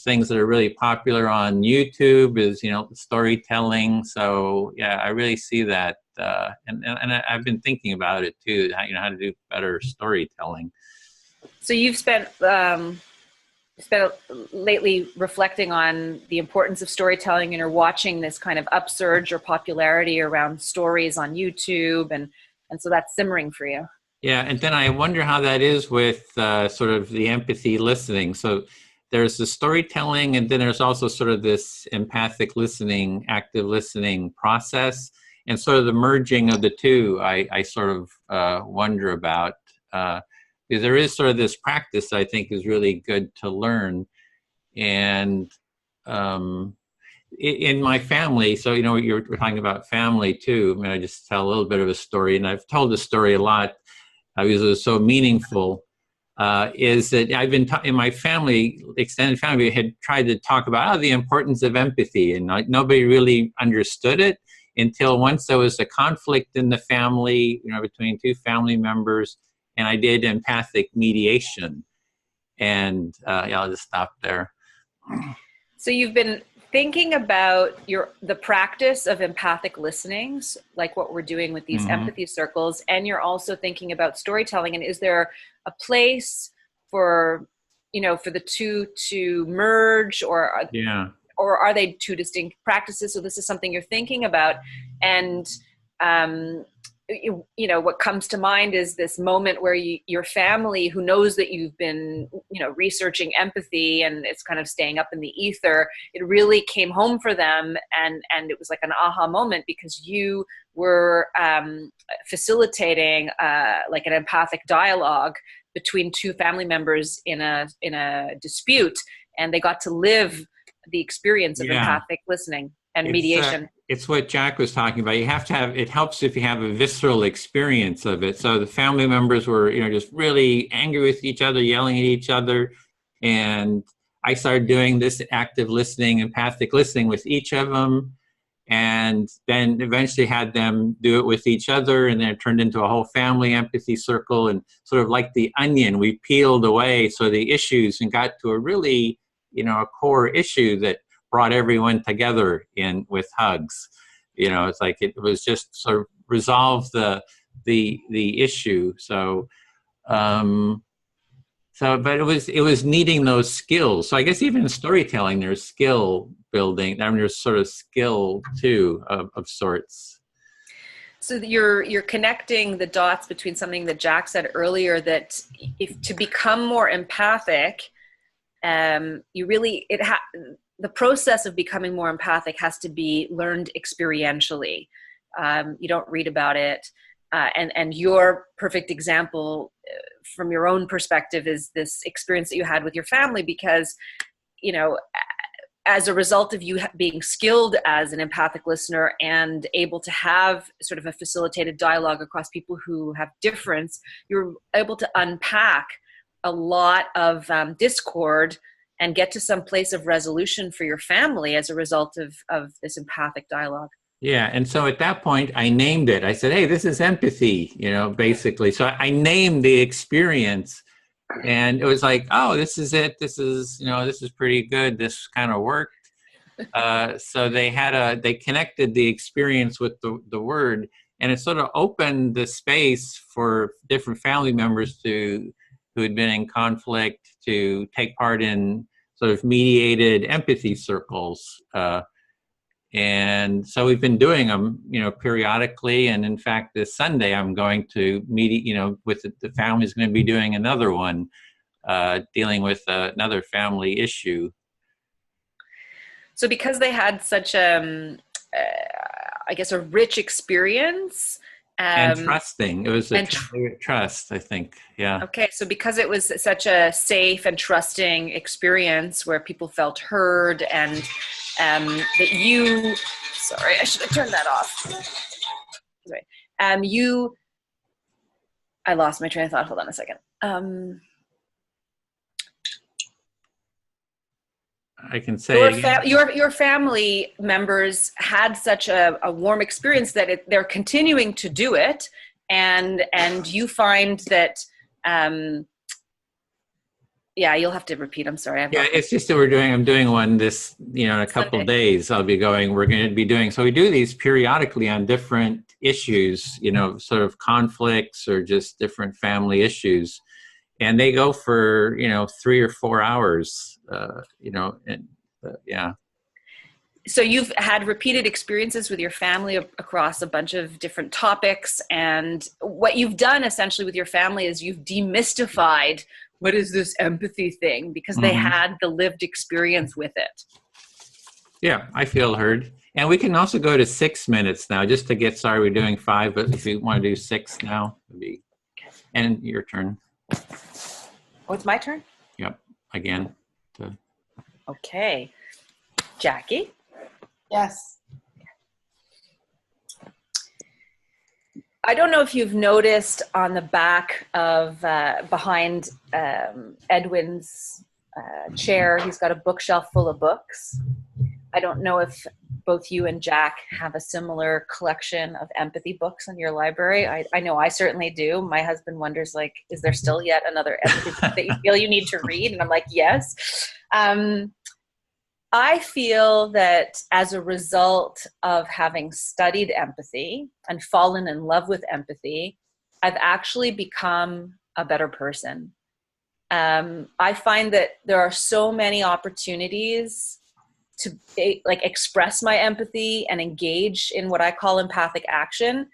things that are really popular on YouTube is, storytelling. So yeah, I really see that. And I've been thinking about it too, how to do better storytelling. So you've spent lately reflecting on the importance of storytelling, and you're watching this kind of upsurge or popularity around stories on YouTube. And so that's simmering for you. Yeah. And then I wonder how that is with sort of the empathy listening. So there's the storytelling, and then there's also sort of this empathic listening, active listening process, and sort of the merging of the two. I sort of wonder about, because there is sort of this practice I think is really good to learn. And in my family, so you're talking about family too. I mean, I just tell a little bit of a story, and I've told the story a lot because it was so meaningful. Is that I've been in my family, extended family, had tried to talk about the importance of empathy, and nobody really understood it until once there was a conflict in the family, between two family members, and I did empathic mediation. And I'll just stop there. So you've been thinking about the practice of empathic listenings, like what we're doing with these empathy circles, and you're also thinking about storytelling. And is there a place for the two to merge, or are they two distinct practices? So this is something you're thinking about, and what comes to mind is this moment where your family, who knows that you've been, researching empathy, and it's kind of staying up in the ether, it really came home for them, and it was like an aha moment because you were facilitating like an empathic dialogue between two family members in a dispute, and they got to live the experience of empathic listening and mediation. It's what Jack was talking about. You have to have, it helps if you have a visceral experience of it. So the family members were, just really angry with each other, yelling at each other. And I started doing this active listening, empathic listening with each of them. And then eventually had them do it with each other. And then it turned into a whole family empathy circle. And sort of like the onion, we peeled away so the issues and got to a really, a core issue that brought everyone together with hugs. It's like it was just sort of resolve the issue. So, but it was needing those skills. So I guess even in storytelling, there's skill building. I mean, there's sort of skill too of sorts. So you're connecting the dots between something that Jack said earlier, that if to become more empathic, the process of becoming more empathic has to be learned experientially. You don't read about it. And your perfect example from your own perspective is this experience that you had with your family, because, as a result of you being skilled as an empathic listener and able to have sort of a facilitated dialogue across people who have difference, you're able to unpack a lot of discord and get to some place of resolution for your family as a result of this empathic dialogue. Yeah. And so at that point, I named it. I said, hey, this is empathy, basically. So I named the experience. And it was like, oh, this is it. This is, this is pretty good. This kind of worked. So they connected the experience with the word, and it sort of opened the space for different family members who had been in conflict to take part in sort of mediated empathy circles. And so we've been doing them, periodically. And in fact, this Sunday, I'm going to meet, with the family's going to be doing another one, dealing with another family issue. So because they had such a rich experience. And trusting. It was trust, I think. Yeah. Okay. So because it was such a safe and trusting experience where people felt heard, and that you, sorry, I should have turned that off. Sorry. I lost my train of thought. Hold on a second. I can say your family members had such a warm experience that they're continuing to do it, and you find that you'll have to repeat. I'm sorry. It's just that I'm doing one this, in a couple of days. We're going to be doing, so we do these periodically on different issues, sort of conflicts or just different family issues. And they go for, 3 or 4 hours, yeah. So you've had repeated experiences with your family across a bunch of different topics. And what you've done essentially with your family is you've demystified what is this empathy thing, because they had the lived experience with it. Yeah, I feel heard. And we can also go to 6 minutes now, just to get, sorry, we're doing 5, but if you want to do 6 now, and your turn. Oh, it's my turn? Yep, again. Okay. Jackie? Yes. I don't know if you've noticed on the back of, behind Edwin's chair, he's got a bookshelf full of books. I don't know if both you and Jack have a similar collection of empathy books in your library. I know I certainly do. My husband wonders, is there still yet another empathy book that you feel you need to read? And I'm like, yes. I feel that as a result of having studied empathy and fallen in love with empathy, I've actually become a better person. I find that there are so many opportunities to express my empathy and engage in what I call empathic action,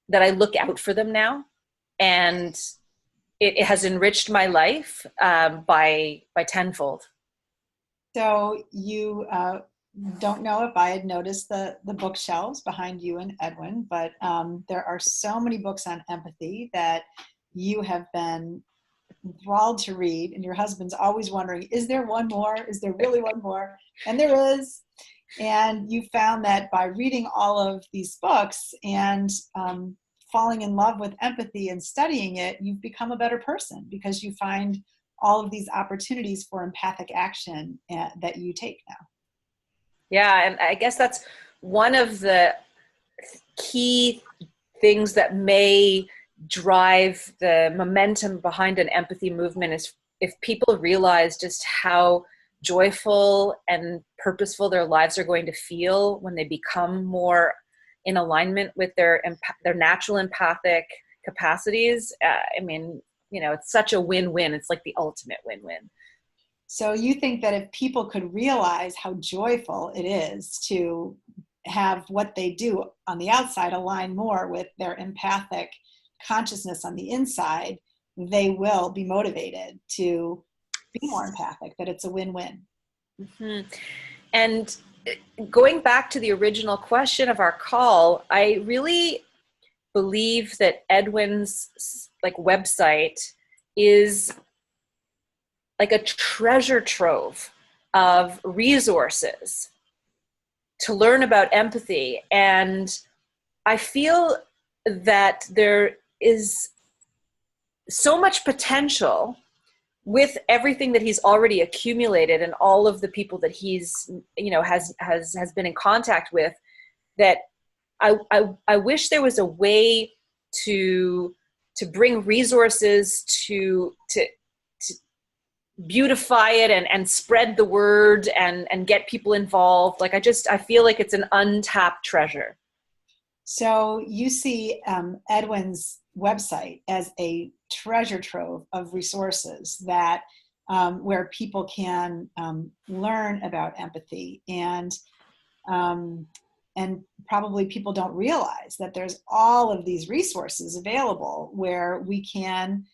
that I look out for them now. And it has enriched my life by tenfold. So you don't know if I had noticed the bookshelves behind you and Edwin, but there are so many books on empathy that you have been enthralled to read, and your husband's always wondering, is there one more? Is there really one more? And there is. And you found that by reading all of these books and falling in love with empathy and studying it, you've become a better person, because you find all of these opportunities for empathic action that you take now. Yeah, and I guess that's one of the key things that may drive the momentum behind an empathy movement, is if people realize just how joyful and purposeful their lives are going to feel when they become more in alignment with their natural empathic capacities, I mean, you know, it's such a win-win. It's like the ultimate win-win. So you think that if people could realize how joyful it is to have what they do on the outside align more with their empathic consciousness on the inside, they will be motivated to be more empathic, that it's a win-win. Mm-hmm. And going back to the original question of our call, I really believe that Edwin's like website is like a treasure trove of resources to learn about empathy. And I feel that there is so much potential with everything that he's already accumulated and all of the people that he's, you know, has been in contact with, that I wish there was a way to bring resources to beautify it and spread the word and get people involved. Like I feel like it's an untapped treasure. So you see Edwin's website as a treasure trove of resources that where people can learn about empathy, and probably people don't realize that there's all of these resources available where we can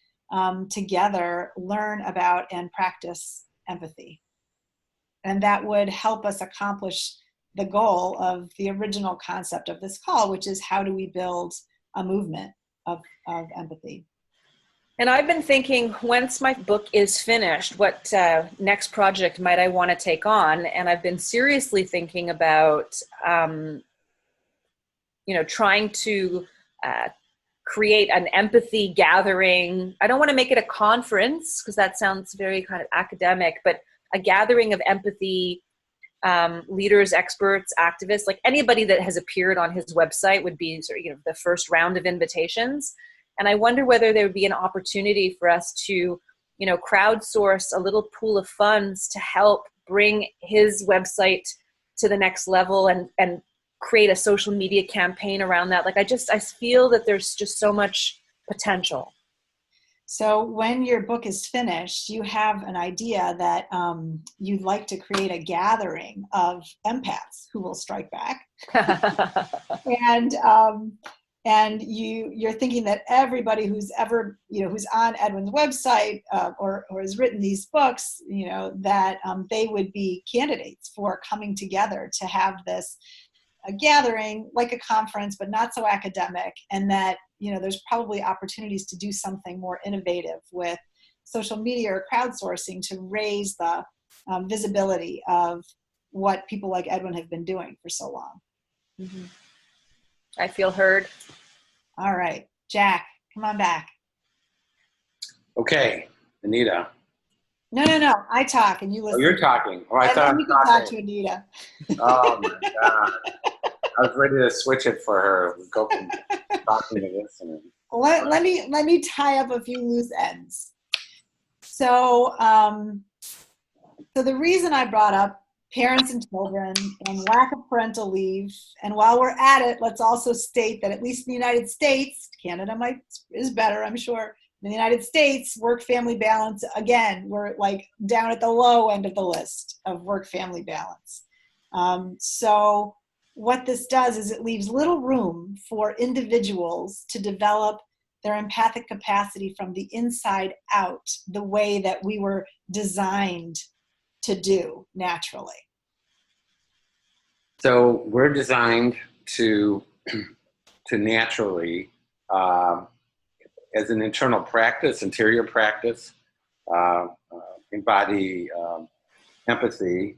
together learn about and practice empathy. And that would help us accomplish the goal of the original concept of this call, which is how do we build a movement of empathy. And I've been thinking, once my book is finished, what next project might I want to take on? And I've been seriously thinking about, trying to create an empathy gathering. I don't want to make it a conference because that sounds very kind of academic, but a gathering of empathy leaders, experts, activists, like anybody that has appeared on his website would be sort of, the first round of invitations. And I wonder whether there would be an opportunity for us to, crowdsource a little pool of funds to help bring his website to the next level and create a social media campaign around that. Like, I feel that there's just so much potential. So when your book is finished, you have an idea that you'd like to create a gathering of empaths who will strike back. And you're thinking that everybody who's ever, who's on Edwin's website or has written these books, that they would be candidates for coming together to have this a gathering, like a conference, but not so academic, and that there's probably opportunities to do something more innovative with social media or crowdsourcing to raise the visibility of what people like Edwin have been doing for so long. Mm-hmm. I feel heard. All right, Jack, come on back. Okay, Anita. No. I talk and you listen. Oh, you're talking. Oh, I thought I was talking. Talk to Anita. Oh my God. I was ready to switch it for her. Go from talking to listening. Let me tie up a few loose ends. So, so the reason I brought up parents and children and lack of parental leave, and while we're at it, let's also state that at least in the United States, Canada is better, I'm sure. In the United States, work-family balance, again, we're like down at the low end of the list of work-family balance. So what this does is it leaves little room for individuals to develop their empathic capacity from the inside out, the way that we were designed to do naturally. So we're designed to naturally, as an internal practice, interior practice, embody empathy.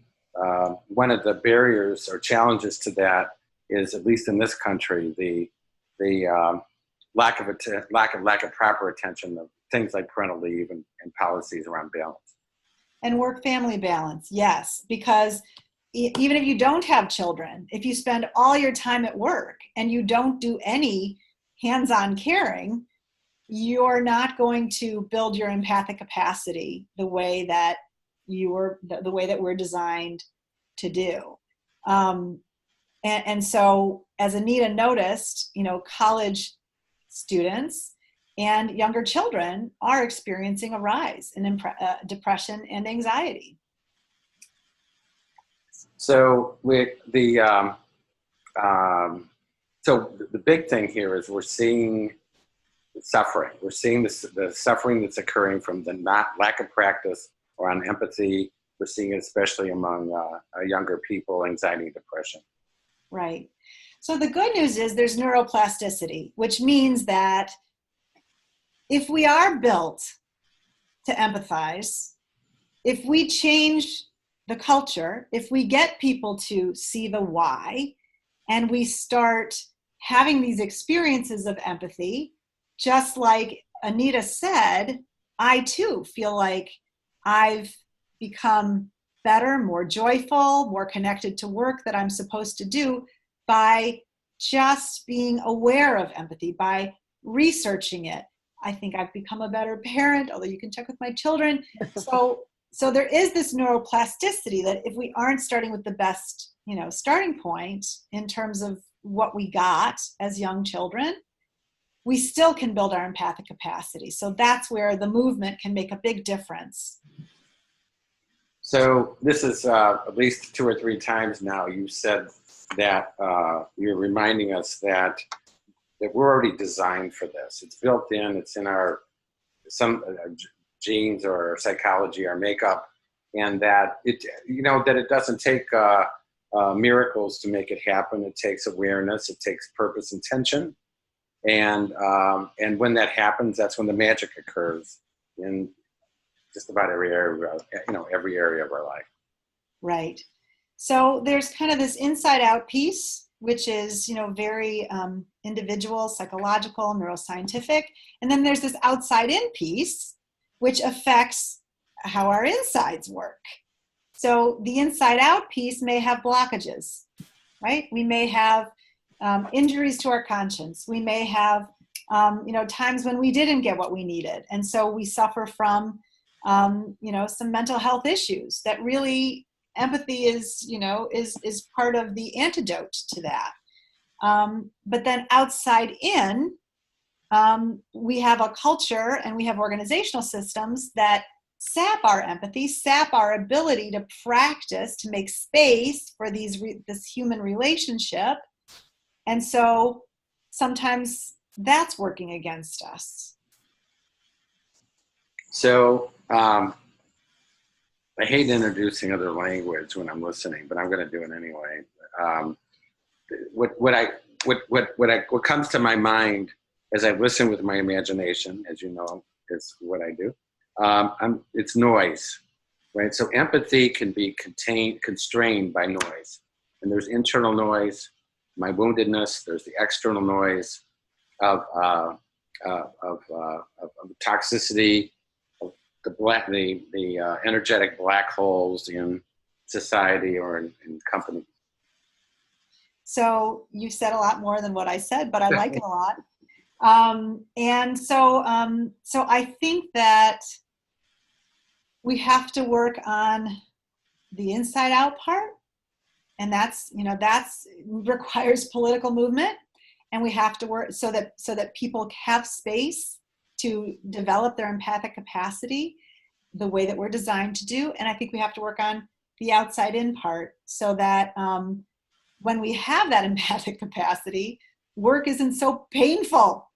One of the barriers or challenges to that is, at least in this country, the lack of proper attention of things like parental leave and policies around balance. And work-family balance, yes, because even if you don't have children, if you spend all your time at work and you don't do any hands-on caring, you're not going to build your empathic capacity the way that the way that we're designed to do. And And so, as Anita noticed, college students and younger children are experiencing a rise in depression and anxiety. So with so the big thing here is we're seeing suffering. We're seeing the suffering that's occurring from the lack of practice around empathy. We're seeing it especially among younger people, anxiety and depression. Right. So the good news is there's neuroplasticity, which means that if we are built to empathize, if we change the culture, if we get people to see the why, and we start having these experiences of empathy, just like Anita said, I too feel like I've become better, more joyful, more connected to work that I'm supposed to do by just being aware of empathy, by researching it. I think I've become a better parent, although you can check with my children. So there is this neuroplasticity that if we aren't starting with the best, starting point in terms of what we got as young children, we still can build our empathic capacity. So that's where the movement can make a big difference. So this is at least 2 or 3 times now you said that you're reminding us that we're already designed for this. It's built in. It's in our genes or our psychology, our makeup, and that it doesn't take miracles to make it happen. It takes awareness. It takes purpose, intention, and when that happens, that's when the magic occurs in just about every area, every area of our life. Right. So there's kind of this inside out piece, which is, very individual, psychological, neuroscientific. And then there's this outside in piece, which affects how our insides work. So the inside out piece may have blockages, right? We may have injuries to our conscience. We may have, times when we didn't get what we needed. And so we suffer from, some mental health issues that really empathy is part of the antidote to that. But then outside in, we have a culture and we have organizational systems that sap our empathy, sap our ability to practice, to make space for this human relationship. And so sometimes that's working against us. So I hate introducing other language when I'm listening, but I'm going to do it anyway. What comes to my mind as I listen with my imagination, as you know, is what I do. It's noise, right? So empathy can be constrained by noise, and there's internal noise, my woundedness. There's the external noise of toxicity, of the energetic black holes in society or in company. So you said a lot more than what I said, but I like it a lot. And so I think that we have to work on the inside out part, and that's requires political movement, and we have to work so that people have space to develop their empathic capacity the way that we're designed to do. And I think we have to work on the outside in part so that when we have that empathic capacity, work isn't so painful,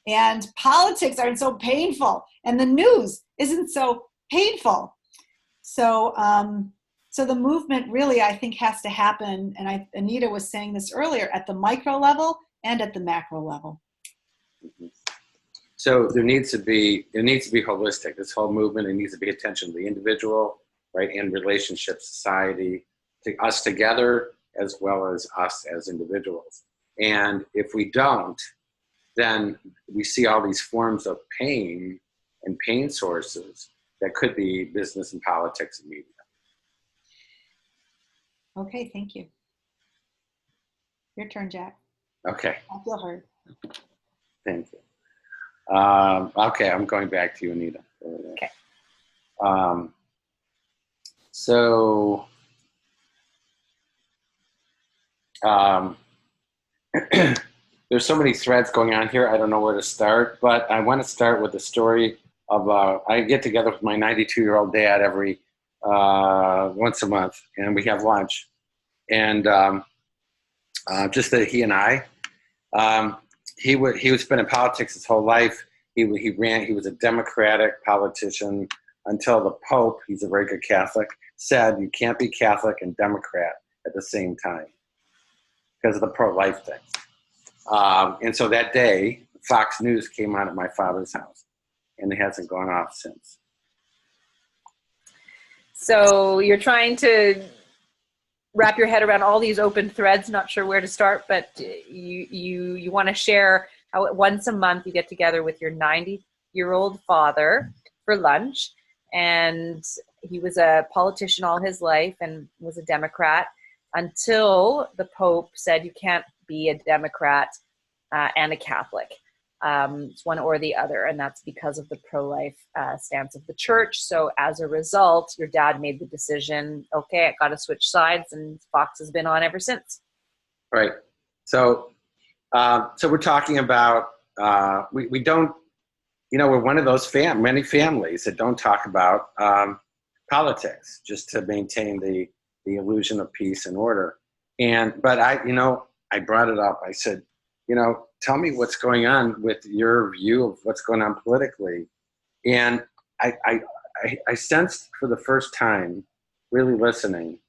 and politics aren't so painful, and the news isn't so painful. So the movement really, I think, has to happen, and Anita was saying this earlier, at the micro level and at the macro level. Mm-hmm. So it needs to be holistic. This whole movement, it needs to be attention to the individual, right, and relationship, society, to us together, as well as us as individuals. And if we don't, then we see all these forms of pain and pain sources that could be business and politics and media. Okay, thank you. Your turn, Jack. Okay. I feel heard. Thank you. Okay, I'm going back to you, Anita. Okay. So um, there's so many threads going on here. I don't know where to start, but I want to start with the story of, I get together with my 92-year-old dad every once a month, and we have lunch. And just that he and I, he would spend in politics his whole life. He was a Democratic politician until the Pope, he's a very good Catholic, said you can't be Catholic and Democrat at the same time because of the pro-life thing. And so that day, Fox News came on at my father's house, and it hasn't gone off since. So you're trying to wrap your head around all these open threads, not sure where to start, but you want to share how once a month you get together with your 90-year-old father for lunch, and he was a politician all his life and was a Democrat until the Pope said you can't be a Democrat and a Catholic. It's one or the other, and that's because of the pro-life stance of the church. So as a result, your dad made the decision, okay, I got to switch sides, and Fox has been on ever since. Right. So we're talking about, we don't, we're one of those many families that don't talk about politics just to maintain the illusion of peace and order. But I brought it up. I said, tell me what's going on with your view of what's going on politically. And I sensed for the first time, really listening,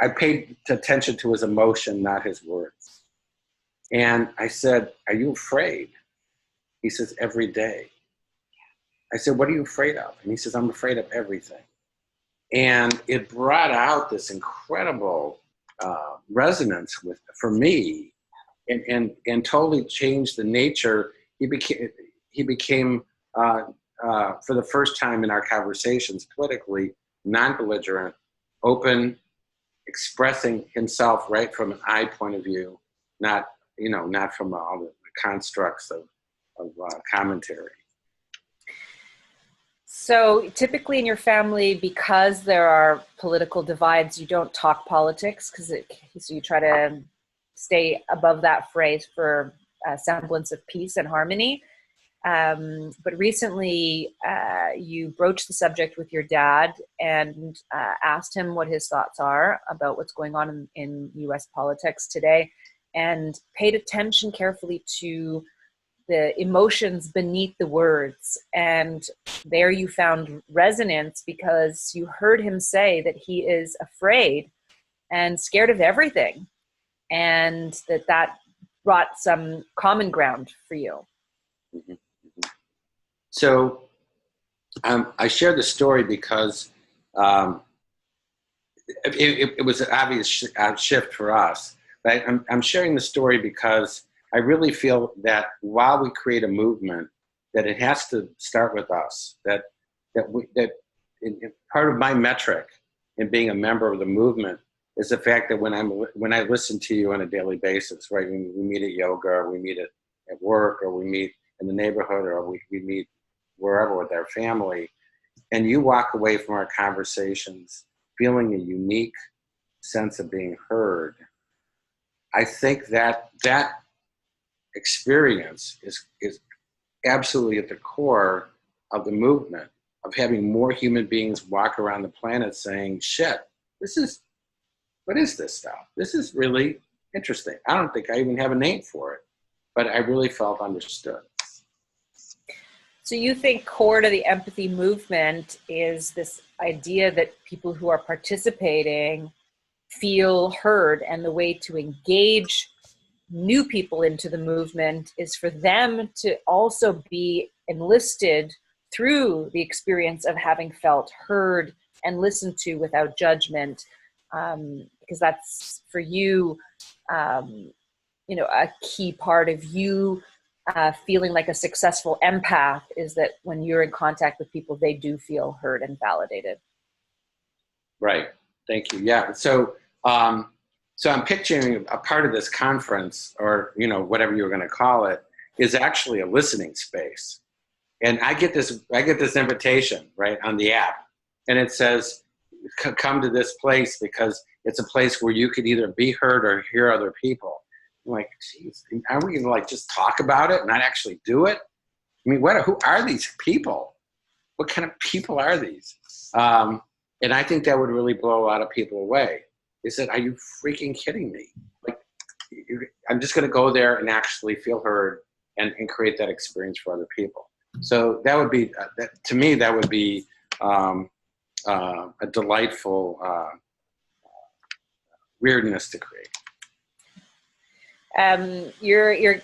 I paid attention to his emotion, not his words. And I said, are you afraid? He says, every day. I said, what are you afraid of? And he says, I'm afraid of everything. And it brought out this incredible resonance for me. And totally changed the nature. He became for the first time in our conversations politically non-belligerent, open, expressing himself right from an I point of view, not from all the constructs of commentary. So typically in your family, because there are political divides, you don't talk politics so you try to stay above that phrase for a semblance of peace and harmony. But recently you broached the subject with your dad and asked him what his thoughts are about what's going on in US politics today, and paid attention carefully to the emotions beneath the words. And there you found resonance because you heard him say that he is afraid and scared of everything, and that brought some common ground for you. Mm-hmm. Mm-hmm. So I share the story because it was an obvious shift for us. Right? I'm sharing the story because I really feel that while we create a movement, that it has to start with us. That part of my metric in being a member of the movement is the fact that when I listen to you on a daily basis, right? When we meet at yoga, or we meet at work, or we meet in the neighborhood, or we meet wherever with our family, and you walk away from our conversations feeling a unique sense of being heard, I think that experience is absolutely at the core of the movement, of having more human beings walk around the planet saying, shit, what is this stuff? This is really interesting. I don't think I even have a name for it, but I really felt understood. So you think core to the empathy movement is this idea that people who are participating feel heard, and the way to engage new people into the movement is for them to also be enlisted through the experience of having felt heard and listened to without judgment, because that's for you, a key part of you feeling like a successful empath is that when you're in contact with people, they do feel heard and validated. Right. Thank you. Yeah. So I'm picturing a part of this conference, or whatever you're going to call it, is actually a listening space. And I get this invitation right on the app, and it says, "Come to this place because It's a place where you could either be heard or hear other people. I'm like, geez, aren't we gonna like just talk about it and not actually do it? I mean, who are these people? What kind of people are these? And I think that would really blow a lot of people away. They said, are you freaking kidding me? Like, I'm just going to go there and actually feel heard and create that experience for other people. So that would be, to me, that would be a delightful weirdness to create. You're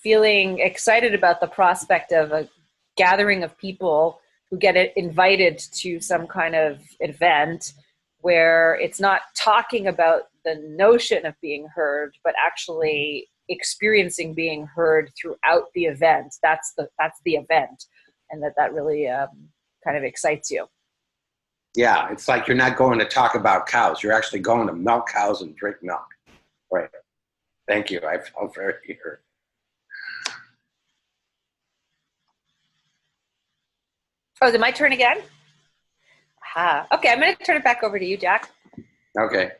feeling excited about the prospect of a gathering of people who get invited to some kind of event where it's not talking about the notion of being heard, but actually experiencing being heard throughout the event. That's the event, and that really kind of excites you. Yeah, it's like you're not going to talk about cows. You're actually going to milk cows and drink milk. Right. Thank you. I felt very heard. Oh, is it my turn again? Okay, I'm going to turn it back over to you, Jack. Okay.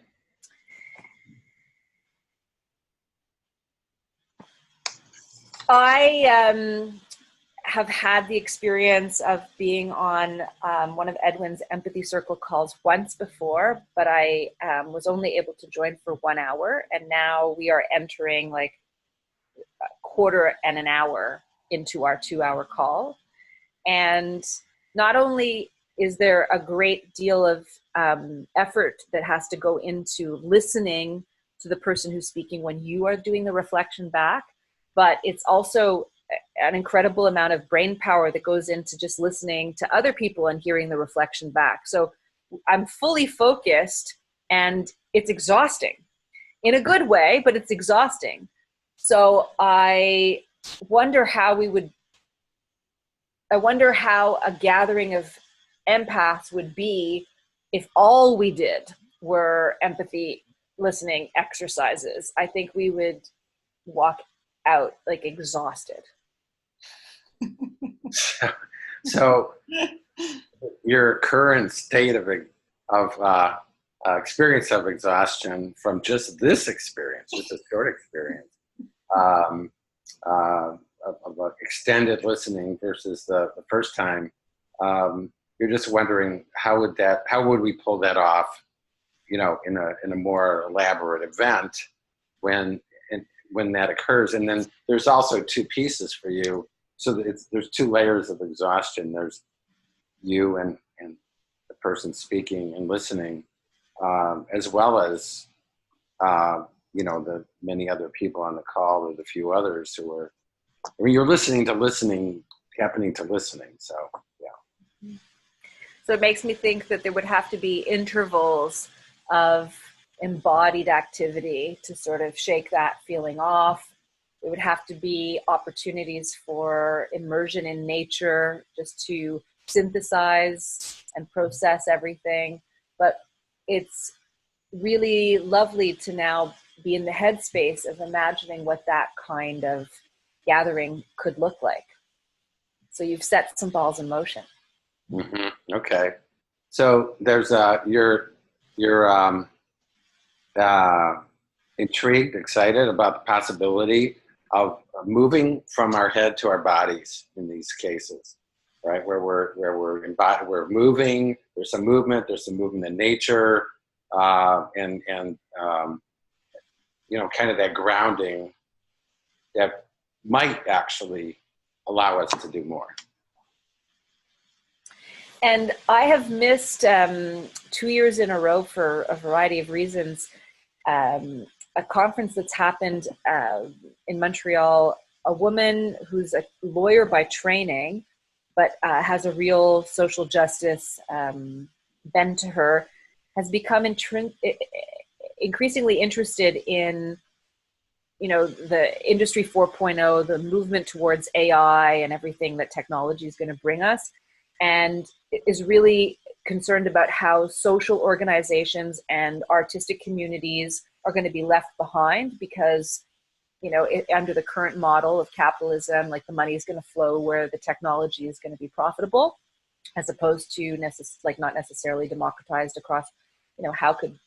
I have had the experience of being on one of Edwin's Empathy Circle calls once before, but I was only able to join for 1 hour, and now we are entering like a quarter and an hour into our 2-hour call. And not only is there a great deal of effort that has to go into listening to the person who's speaking when you are doing the reflection back, but it's also an incredible amount of brain power that goes into just listening to other people and hearing the reflection back. So I'm fully focused, and it's exhausting in a good way, but it's exhausting. So I wonder how a gathering of empaths would be if all we did were empathy listening exercises. I think we would walk out like exhausted. So your current state of experience of exhaustion from just this experience, just a short experience, of extended listening versus the first time, you're just wondering how would we pull that off, in a more elaborate event when that occurs. And then there's also two pieces for you. So there's two layers of exhaustion. There's you and the person speaking and listening, as well as, the many other people on the call, or the few others who are, you're listening to listening, happening to listening. So, yeah. So it makes me think that there would have to be intervals of embodied activity to sort of shake that feeling off. There would have to be opportunities for immersion in nature just to synthesize and process everything. But it's really lovely to now be in the headspace of imagining what that kind of gathering could look like. So you've set some balls in motion. Mm-hmm. Okay. So there's you're intrigued, excited about the possibility of moving from our head to our bodies in these cases, right? Where we're moving. There's some movement. There's some movement in nature, and kind of that grounding that might actually allow us to do more. And I have missed 2 years in a row for a variety of reasons. A conference that's happened in Montreal, a woman who's a lawyer by training, but has a real social justice bent to her, has become increasingly interested in, the industry 4.0, the movement towards AI and everything that technology is going to bring us, and is really concerned about how social organizations and artistic communities are going to be left behind because, under the current model of capitalism, like the money is going to flow where the technology is going to be profitable, as opposed to not necessarily democratized across, how could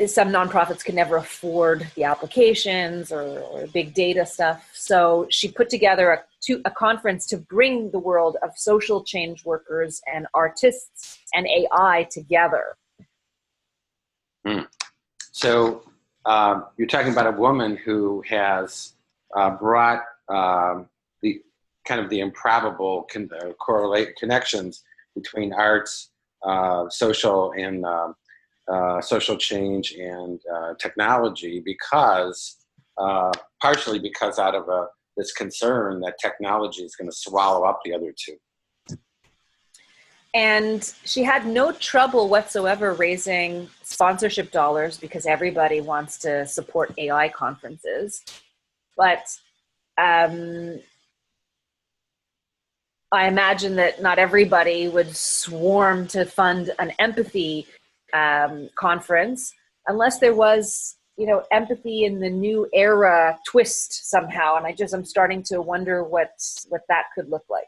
some nonprofits could never afford the applications or big data stuff. So she put together a conference to bring the world of social change workers and artists and AI together. So you're talking about a woman who has brought the kind of the improbable correlate connections between arts, social and social change and technology, because partially because out of this concern that technology is going to swallow up the other two. And she had no trouble whatsoever raising sponsorship dollars because everybody wants to support AI conferences. But I imagine that not everybody would swarm to fund an empathy conference unless there was, empathy in the new era twist somehow. And I'm starting to wonder what that could look like.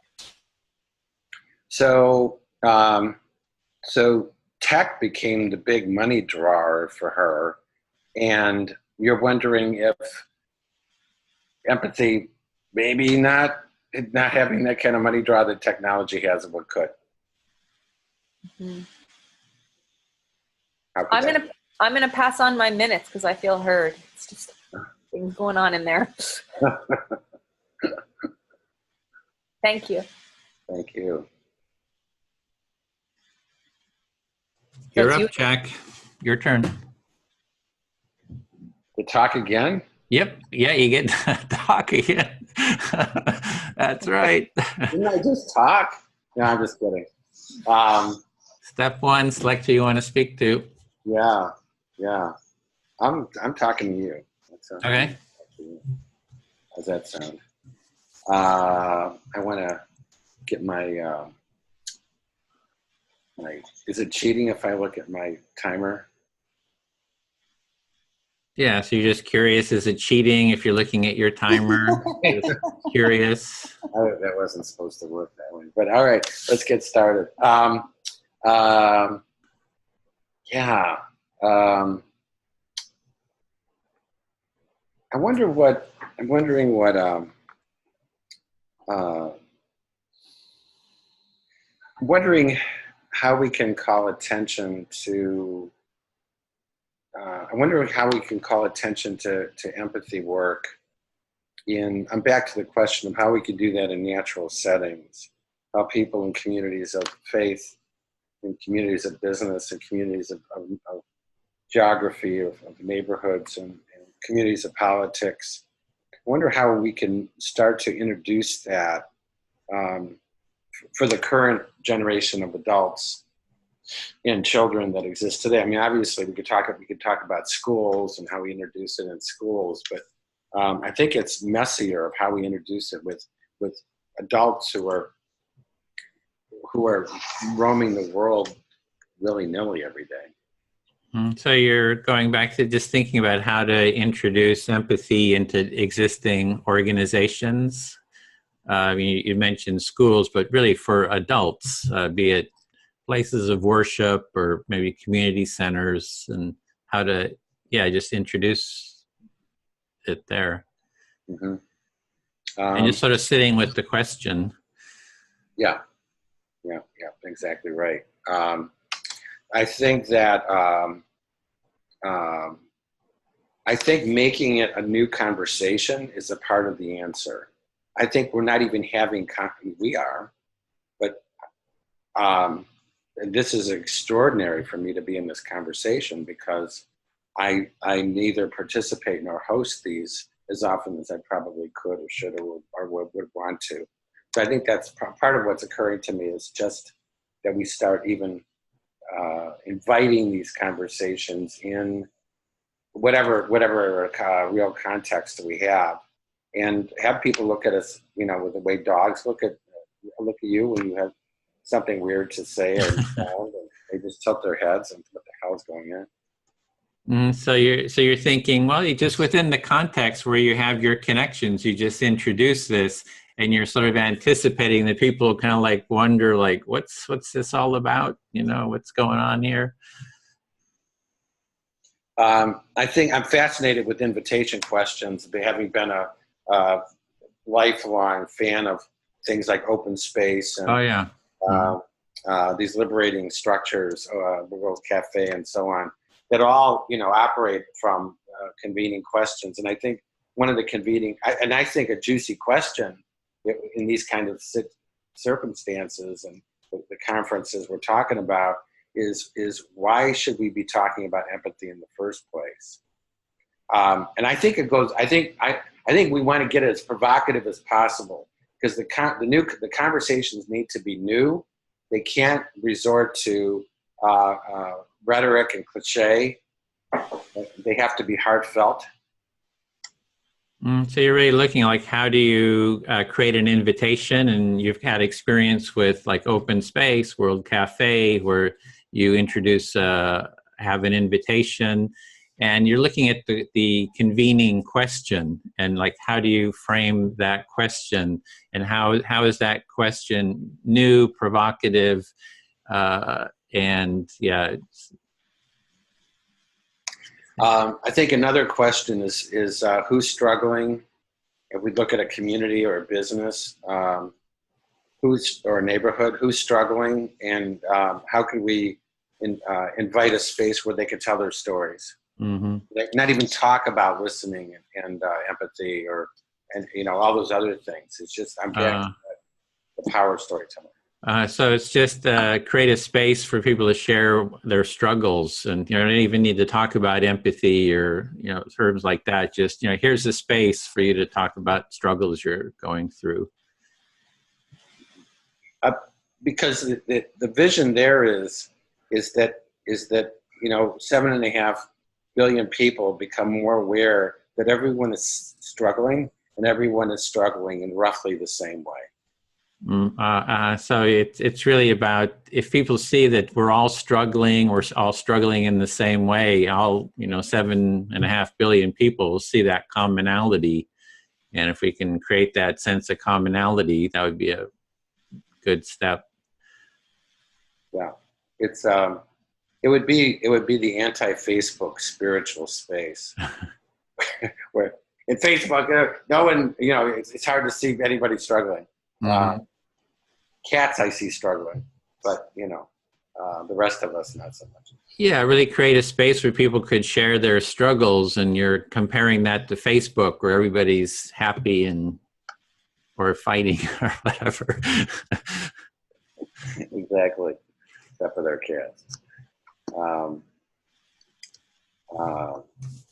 So tech became the big money drawer for her, and you're wondering if empathy, maybe not having that kind of money draw that technology has, what could. Mm-hmm. I'm gonna pass on my minutes because I feel heard. It's just things going on in there. Thank you. Thank you. You're up, Jack. Your turn. To talk again? Yep. Yeah, you get to talk again. That's right. Didn't I just talk? No, I'm just kidding. Step one, select who you want to speak to. Yeah. I'm talking to you. Okay. How's that sound? I want to get my is it cheating if I look at my timer? Yeah, so you're just curious, is it cheating if you're looking at your timer? Just curious. That wasn't supposed to work that way. But all right, let's get started. I'm wondering how we can call attention to empathy work I'm back to the question of how we could do that in natural settings, how people in communities of faith, in communities of business, and communities of geography, of neighborhoods, and communities of politics. I wonder how we can start to introduce that for the current generation of adults and children that exist today. I mean, obviously, we could talk about schools and how we introduce it in schools, but I think it's messier of how we introduce it with adults who are roaming the world willy-nilly every day. So you're going back to just thinking about how to introduce empathy into existing organizations. You mentioned schools, but really for adults, be it places of worship or maybe community centers, and how to, just introduce it there. Mm-hmm. And just sort of sitting with the question. Yeah, exactly right. I think that I think making it a new conversation is a part of the answer. I think we're not even having we are, but this is extraordinary for me to be in this conversation because I neither participate nor host these as often as I probably could or should or would want to. So I think that's part of what's occurring to me is just that we start even inviting these conversations in whatever real context we have, and have people look at us, with the way dogs look at you when you have something weird to say or sound, and they just tilt their heads and what the hell's going on. So you're thinking, well, you just within the context where you have your connections, you just introduce this, and you're sort of anticipating that people kind of like wonder, like, what's this all about? What's going on here? I think I'm fascinated with invitation questions, having been a lifelong fan of things like open space and Oh yeah. these liberating structures, the World Cafe and so on, that all, operate from convening questions. And I think one of the I think a juicy question in these kind of circumstances and the conferences we're talking about is why should we be talking about empathy in the first place? And I think I think we want to get it as provocative as possible, because the conversations need to be new. They can't resort to rhetoric and cliche. They have to be heartfelt. So you're really looking like, how do you create an invitation? And you've had experience with like Open Space, World Cafe, where you introduce, have an invitation, and you're looking at the convening question, and like, how do you frame that question, and how is that question new, provocative, and yeah. I think another question is who's struggling. If we look at a community or a business, or a neighborhood, who's struggling, and how can we invite a space where they can tell their stories. Mm-hmm. Not even talk about listening and empathy and all those other things. It's just, I'm back to the power of storytelling. So it's just create a space for people to share their struggles, and you don't even need to talk about empathy or terms like that. Just here's a space for you to talk about struggles you're going through. Because the vision there is that 7.5 billion people become more aware that everyone is struggling, and everyone is struggling in roughly the same way. So it's really about, if people see that we're all struggling in the same way, 7.5 billion people will see that commonality. And if we can create that sense of commonality, that would be a good step. Yeah, it would be the anti-Facebook spiritual space, where in Facebook, no one, it's hard to see anybody struggling. Mm-hmm. Cats I see struggling, but the rest of us not so much. Yeah, really create a space where people could share their struggles, and you're comparing that to Facebook, where everybody's happy or fighting or whatever. Exactly, except for their cats.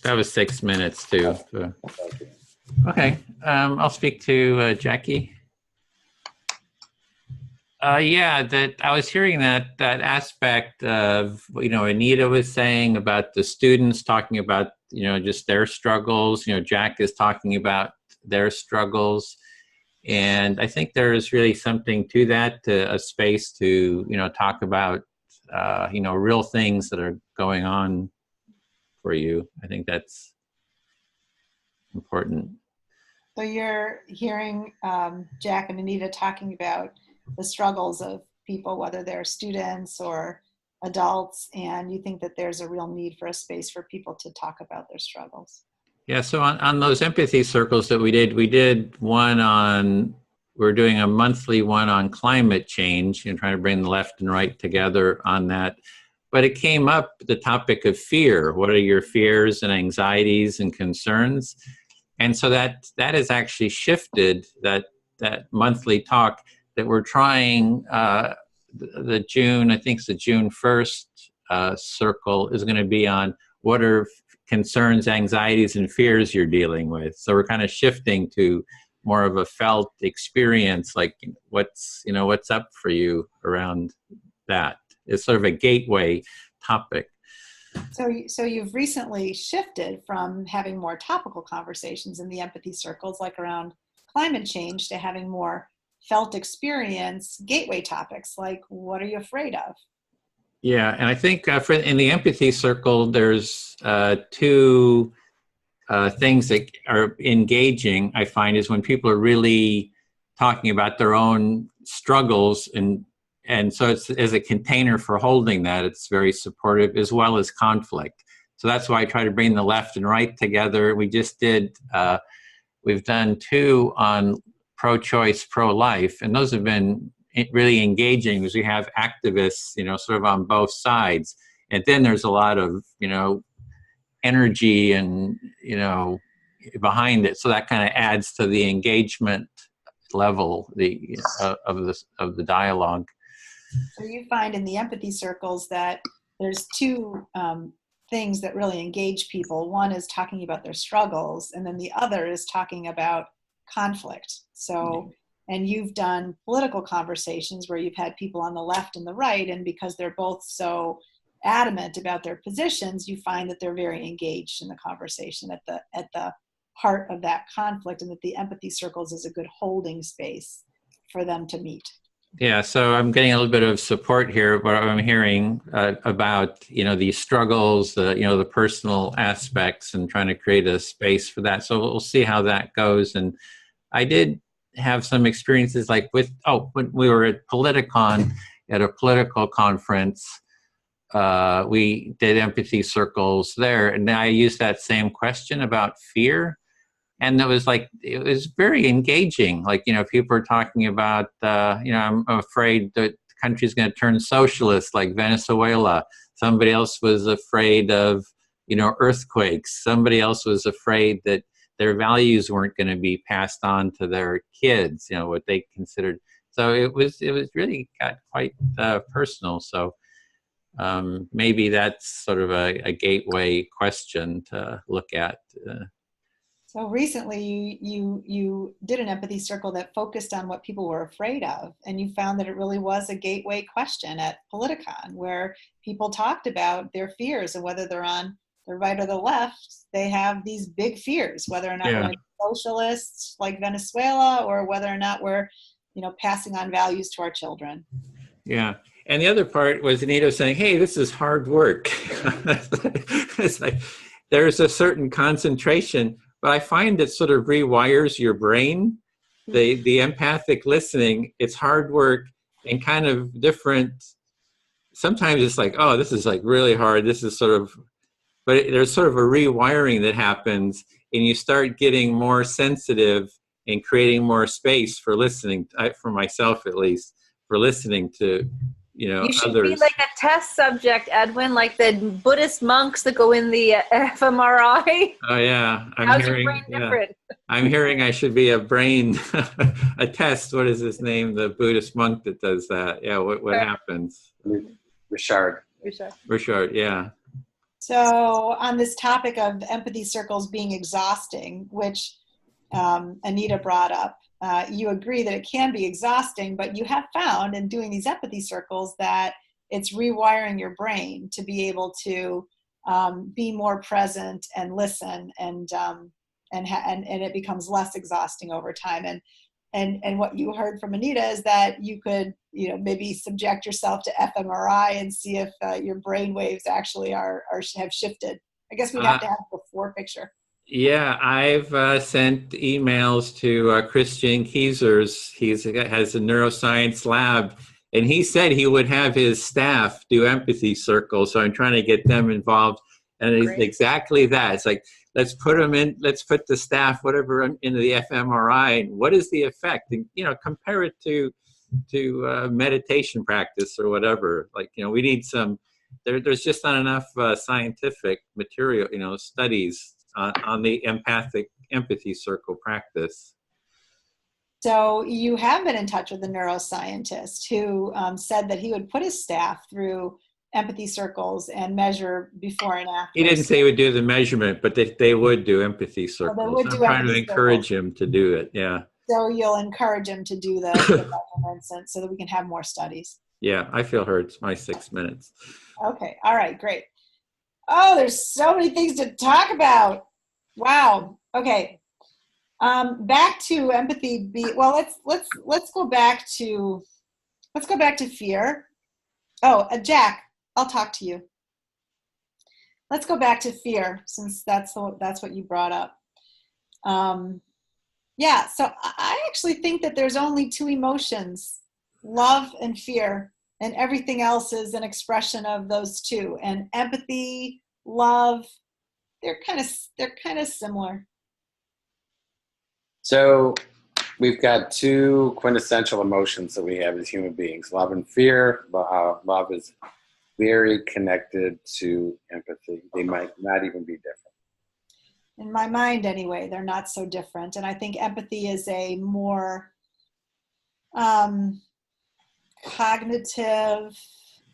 That was 6 minutes too. So. Okay, I'll speak to Jackie. That I was hearing that aspect of Anita was saying about the students talking about just their struggles. Jack is talking about their struggles, and I think there is really something to that, to a space to talk about real things that are going on for you. I think that's important. So you're hearing Jack and Anita talking about the struggles of people, whether they're students or adults, and you think that there's a real need for a space for people to talk about their struggles. Yeah, so on those empathy circles that we did one on, we're doing a monthly one on climate change and trying to bring the left and right together on that. But it came up, the topic of fear. What are your fears and anxieties and concerns? And so that has actually shifted, that monthly talk, that we're trying, the June, I think it's the June 1st circle is going to be on what are concerns, anxieties, and fears you're dealing with. So we're kind of shifting to more of a felt experience, like what's up for you around that. It's sort of a gateway topic. So you've recently shifted from having more topical conversations in the empathy circles, like around climate change, to having more felt experience gateway topics, like what are you afraid of? Yeah, and I think in the empathy circle, there's two things that are engaging, I find, is when people are really talking about their own struggles, and so it's as a container for holding that, it's very supportive, as well as conflict. So that's why I try to bring the left and right together. We just did, we've done 2 on pro-choice, pro-life, and those have been really engaging because we have activists, sort of on both sides. And then there's a lot of, energy and, behind it. So that kind of adds to the engagement level of the dialogue. So you find in the empathy circles that there's 2 things that really engage people. One is talking about their struggles, and then the other is talking about conflict. So, and you've done political conversations where you've had people on the left and the right, and because they're both so adamant about their positions, you find that they're very engaged in the conversation at the heart of that conflict, and that the empathy circles is a good holding space for them to meet. Yeah, so I'm getting a little bit of support here, but I'm hearing about, these struggles, the personal aspects, and trying to create a space for that. So we'll see how that goes. And I did have some experiences like when we were at Politicon, at a political conference, we did empathy circles there. And I used that same question about fear. And it was very engaging. Like, people are talking about, I'm afraid that the country's going to turn socialist like Venezuela. Somebody else was afraid of, earthquakes. Somebody else was afraid that their values weren't going to be passed on to their kids, what they considered. So it was really got quite personal. So maybe that's sort of a gateway question to look at. So recently you did an empathy circle that focused on what people were afraid of, and you found that it really was a gateway question at Politicon, where people talked about their fears and whether they're on the right or the left. They have these big fears, whether or not we're socialists like Venezuela, or whether or not we're, passing on values to our children. Yeah. And the other part was Anita saying, hey, this is hard work. It's like there's a certain concentration, but I find it sort of rewires your brain. The empathic listening, it's hard work and kind of different. Sometimes it's like, oh, this is like really hard. This is sort of, but there's sort of a rewiring that happens, and you start getting more sensitive and creating more space for listening, for myself at least, for listening to, You should others. be like a test subject, Edwin, like the Buddhist monks that go in the fMRI. Oh yeah, How's your brain different? I'm hearing I should be a brain, a test. What is his name? The Buddhist monk that does that. Yeah, what happens? Richard. Yeah. So on this topic of empathy circles being exhausting, which Anita brought up, you agree that it can be exhausting, but you have found in doing these empathy circles that it's rewiring your brain to be able to be more present and listen, and it becomes less exhausting over time. And what you heard from Anita is that you could, maybe subject yourself to fMRI and see if your brain waves actually have shifted. I guess we'd have to have a before picture. Yeah, I've sent emails to Christian Keezers. He has a neuroscience lab, and he said he would have his staff do empathy circles. So I'm trying to get them involved, and it's exactly that. It's like, let's put the staff, whatever, into the fMRI, and what is the effect? And, compare it to meditation practice or whatever. Like, we need some. There's just not enough scientific material, studies on the empathy circle practice. So you have been in touch with a neuroscientist who said that he would put his staff through empathy circles and measure before and after. He didn't say he would do the measurement, but they would do empathy circles. I'm trying to encourage him to do it. Yeah. So you'll encourage him to do the measurements, so that we can have more studies. Yeah, I feel heard. It's my 6 minutes. Okay. All right. Great. Oh, there's so many things to talk about. Wow. Okay. Back to empathy. Well, let's go back to fear. Oh, Jack, I'll talk to you. Let's go back to fear, since that's what you brought up. Yeah. So I actually think that there's only 2 emotions: love and fear, and everything else is an expression of those 2. And empathy, love, they're kind of similar. So we've got two quintessential emotions that we have as human beings, love and fear. Love is very connected to empathy. They might not even be different. In my mind, anyway, they're not so different. And I think empathy is a more cognitive,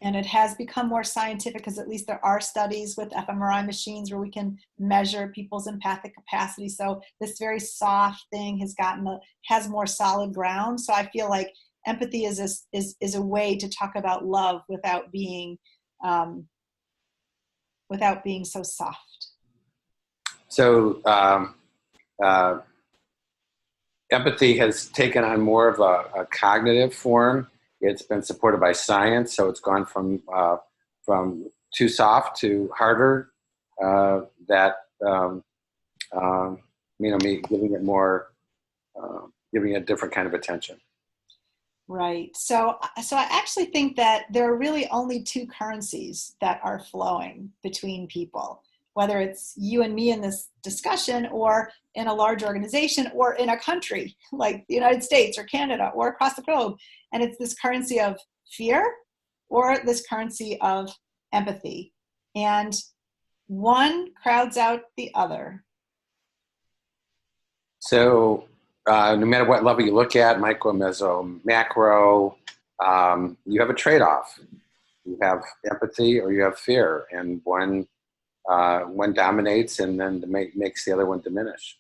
and it has become more scientific because at least there are studies with fMRI machines where we can measure people's empathic capacity. So this very soft thing has more solid ground. So I feel like empathy is a way to talk about love without being so soft. So empathy has taken on more of a cognitive form. It's been supported by science, so it's gone from too soft to harder. Giving it a different kind of attention. Right. So I actually think that there are really only two currencies that are flowing between people, whether it's you and me in this discussion or in a large organization or in a country like the United States or Canada or across the globe. And it's this currency of fear or this currency of empathy. And one crowds out the other. So no matter what level you look at, micro, meso, macro, you have a trade-off. You have empathy or you have fear, and one dominates and then makes the other one diminish.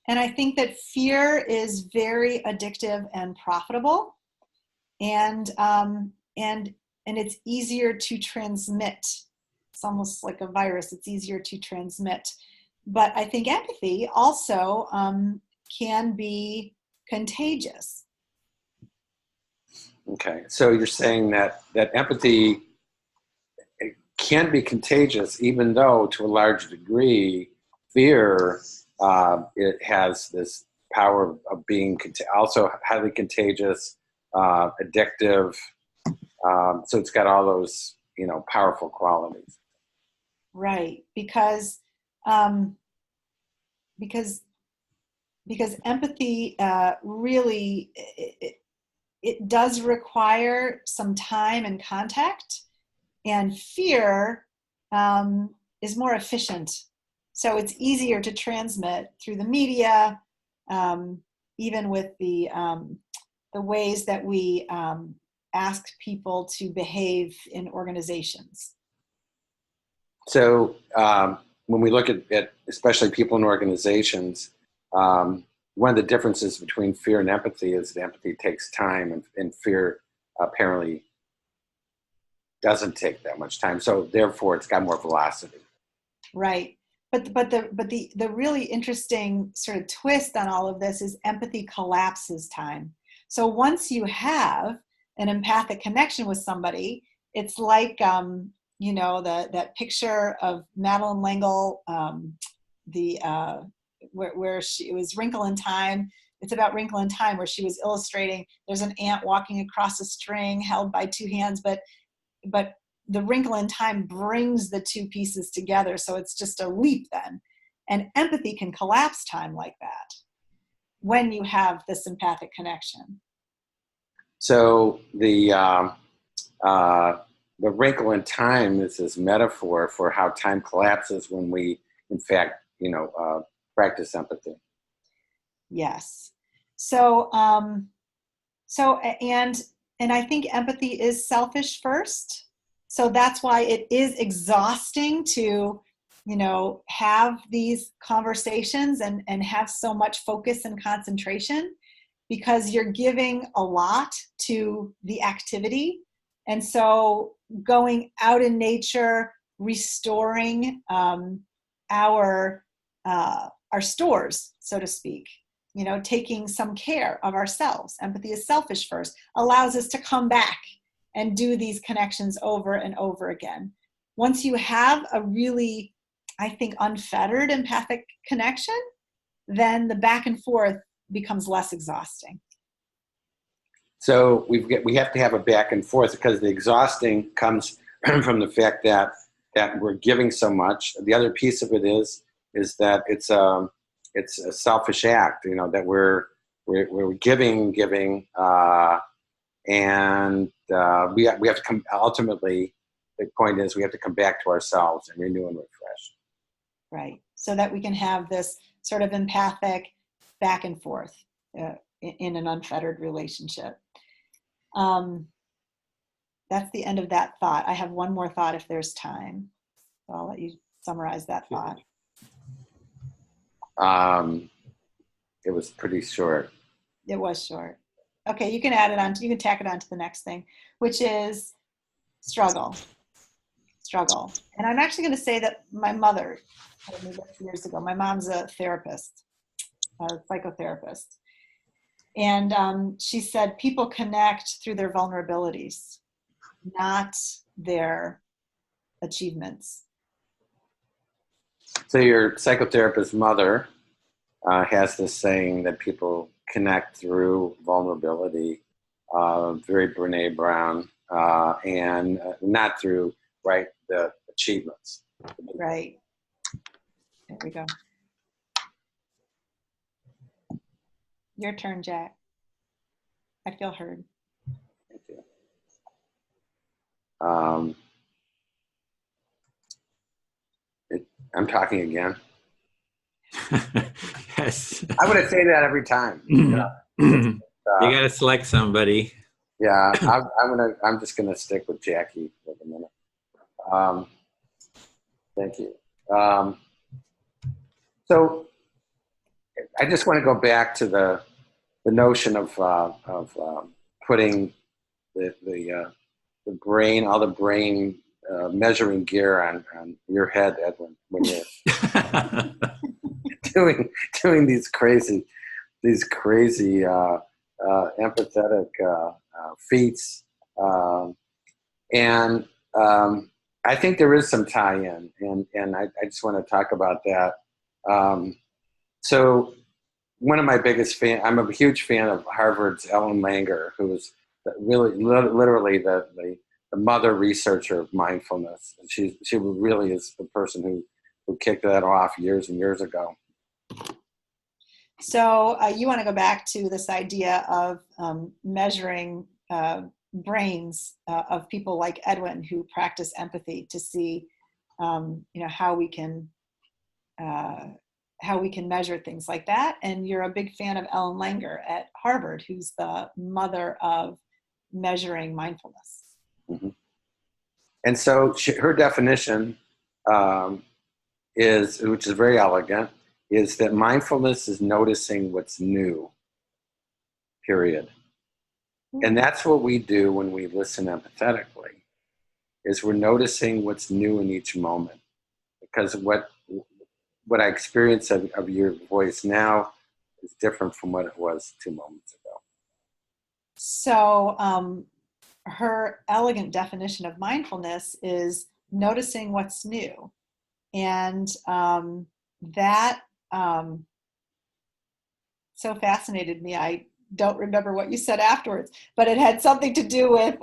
And I think that fear is very addictive and profitable, and it's easier to transmit. It's almost like a virus. It's easier to transmit. But I think empathy also can be contagious. Okay, so you're saying that empathy can be contagious, even though to a large degree, fear, it has this power of being also highly contagious, addictive. So it's got all those, powerful qualities. Right, because empathy really, it does require some time and contact, and fear is more efficient. So it's easier to transmit through the media, even with the ways that we ask people to behave in organizations. So when we look at especially people in organizations, one of the differences between fear and empathy is that empathy takes time, and fear apparently doesn't take that much time. So therefore, it's got more velocity. Right. But the really interesting sort of twist on all of this is empathy collapses time. So once you have an empathic connection with somebody, it's like that picture of Madeleine L'Engle, where it was Wrinkle in Time. It's about Wrinkle in Time, where she was illustrating there's an ant walking across a string held by two hands, but the Wrinkle in Time brings the two pieces together, so it's just a leap then. And empathy can collapse time like that when you have this empathic connection. So the wrinkle in time is this metaphor for how time collapses when we, in fact, practice empathy. Yes. So and I think empathy is selfish first. So that's why it is exhausting to, have these conversations and have so much focus and concentration, because you're giving a lot to the activity. And so going out in nature, restoring our stores, so to speak, taking some care of ourselves. Empathy is selfish first, allows us to come back and do these connections over and over again. Once you have a really, I think, unfettered empathic connection, then the back and forth becomes less exhausting. So we have to have a back and forth, because the exhausting comes from the fact that that we're giving so much. The other piece of it is that it's a selfish act, that we're giving, and we have to come. Ultimately, the point is we have to come back to ourselves and renew and refresh. Right. So that we can have this sort of empathic back and forth in an unfettered relationship. That's the end of that thought. I have one more thought if there's time. So I'll let you summarize that thought. It was pretty short. It was short. Okay, you can add it on. You can tack it on to the next thing, which is struggle. And I'm actually going to say that my mother told me this years ago. My mom's a therapist, a psychotherapist. And she said people connect through their vulnerabilities, not their achievements. So your psychotherapist mother has this saying that people connect through vulnerability, very Brene Brown, and not through, the achievements. Right. There we go. Your turn, Jack. I feel heard. Thank you. I'm talking again. Yes. I would say that every time. You got to select somebody. Yeah, I'm just gonna stick with Jackie for the minute. Thank you. So I just want to go back to the notion of putting the brain, all the brain measuring gear on your head, Edwin, when you're doing these crazy empathetic feats, and I think there is some tie-in, and I just want to talk about that. So one of my biggest I'm a huge fan of Harvard's Ellen Langer, who is really literally the mother researcher of mindfulness. She really is the person who kicked that off years and years ago. So you want to go back to this idea of measuring brains of people like Edwin who practice empathy to see, how we can measure things like that. And you're a big fan of Ellen Langer at Harvard, who's the mother of measuring mindfulness. Mm-hmm. And so her definition which is very elegant, is that mindfulness is noticing what's new, period. And that's what we do when we listen empathetically, is we're noticing what's new in each moment. Because what I experience of your voice now is different from what it was 2 moments ago. So her elegant definition of mindfulness is noticing what's new. And that so fascinated me. I don't remember what you said afterwards, but it had something to do with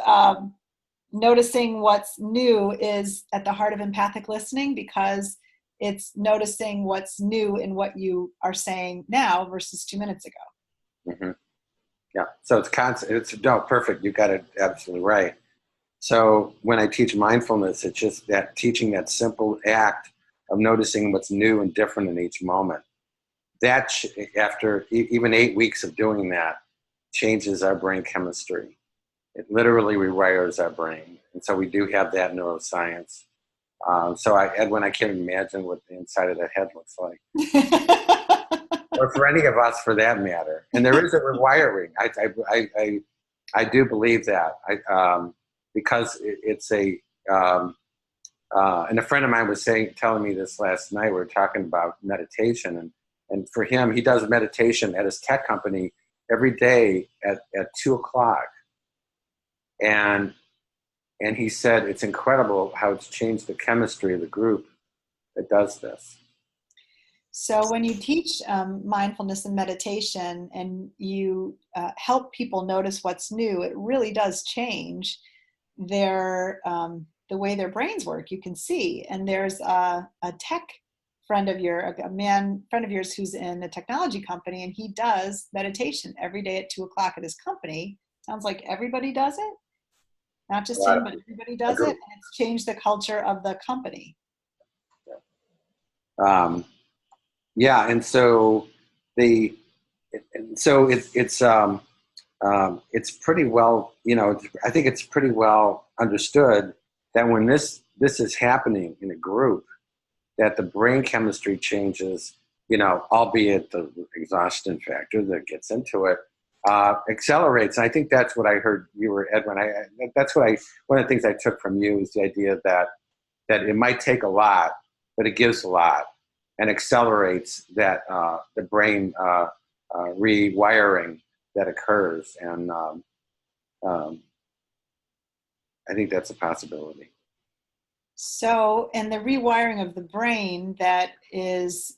noticing what's new is at the heart of empathic listening, because it's noticing what's new in what you are saying now versus 2 minutes ago. Mm-hmm. Yeah, so it's perfect. You got it absolutely right. So when I teach mindfulness, it's just that teaching that simple act of noticing what's new and different in each moment. That, after even 8 weeks of doing that, changes our brain chemistry. It literally rewires our brain. And so we do have that neuroscience. Edwin, I can't imagine what the inside of that head looks like. Or for any of us, for that matter. And there is a rewiring. I do believe that. Because it's a... and a friend of mine was telling me this last night. We were talking about meditation, and for him, he does meditation at his tech company every day at 2:00. And he said it's incredible how it's changed the chemistry of the group that does this. So when you teach mindfulness and meditation, and you help people notice what's new, it really does change their the way their brains work, you can see. And there's a tech friend of friend of yours who's in a technology company, and he does meditation every day at 2:00 at his company. Sounds like everybody does it. Not just him, but everybody does it. And it's changed the culture of the company. Yeah, and so it's pretty well, I think it's pretty well understood that when this is happening in a group, that the brain chemistry changes, albeit the exhaustion factor that gets into it accelerates. And I think that's what I heard you were, Edwin. One of the things I took from you is the idea that it might take a lot, but it gives a lot and accelerates that the brain rewiring that occurs. And I think that's a possibility. So, and the rewiring of the brain that is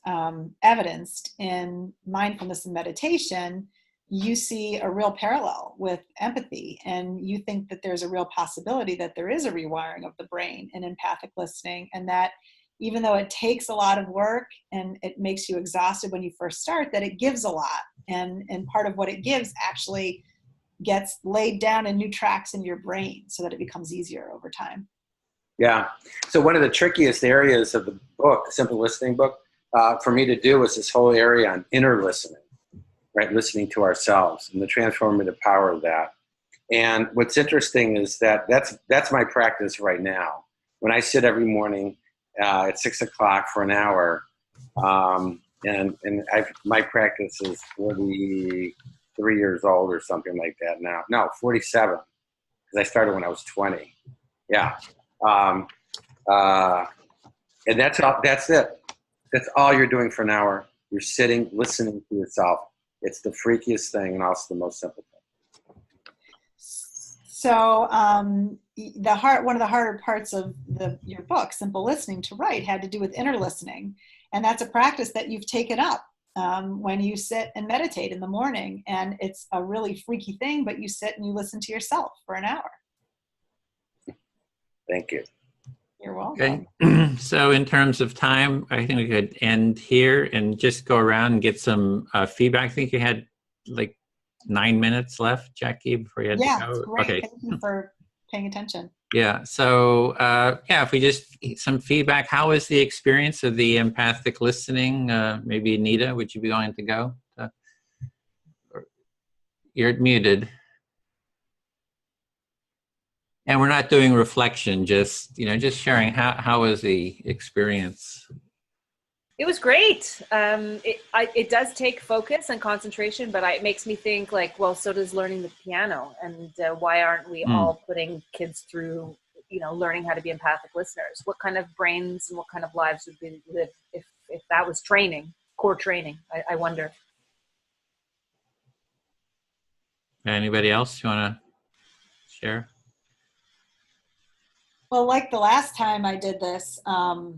evidenced in mindfulness and meditation, you see a real parallel with empathy, and you think that there's a real possibility that there is a rewiring of the brain in empathic listening, and that even though it takes a lot of work and it makes you exhausted when you first start, that it gives a lot, and part of what it gives actually gets laid down in new tracks in your brain so that it becomes easier over time. Yeah. So one of the trickiest areas of the book, the Simple Listening book, for me to do was this whole area on inner listening, right? Listening to ourselves and the transformative power of that. And what's interesting is that that's my practice right now. When I sit every morning at 6:00 for an hour, my practice is 43 years old or something like that now. No, 47, because I started when I was 20. Yeah. And that's all. That's it. That's all you're doing for an hour. You're sitting, listening to yourself. It's the freakiest thing, and also the most simple thing. So, one of the harder parts of your book, Simple Listening, to write had to do with inner listening, and that's a practice that you've taken up when you sit and meditate in the morning. And it's a really freaky thing, but you sit and you listen to yourself for an hour. Thank you. You're welcome. Okay. So in terms of time, I think we could end here and just go around and get some feedback. I think you had like 9 minutes left, Jackie, before you had to go. Yeah, great. Okay. Thank you for paying attention. Yeah. So if we just some feedback, how was the experience of the empathic listening? Maybe Anita, would you be willing to go? You're muted. And we're not doing reflection, just sharing how was the experience? It was great. It does take focus and concentration, but it makes me think so does learning the piano. And why aren't we all putting kids through, learning how to be empathic listeners? What kind of brains and what kind of lives would we live if that was training, core training? I wonder. Anybody else you want to share? Well, like the last time I did this, my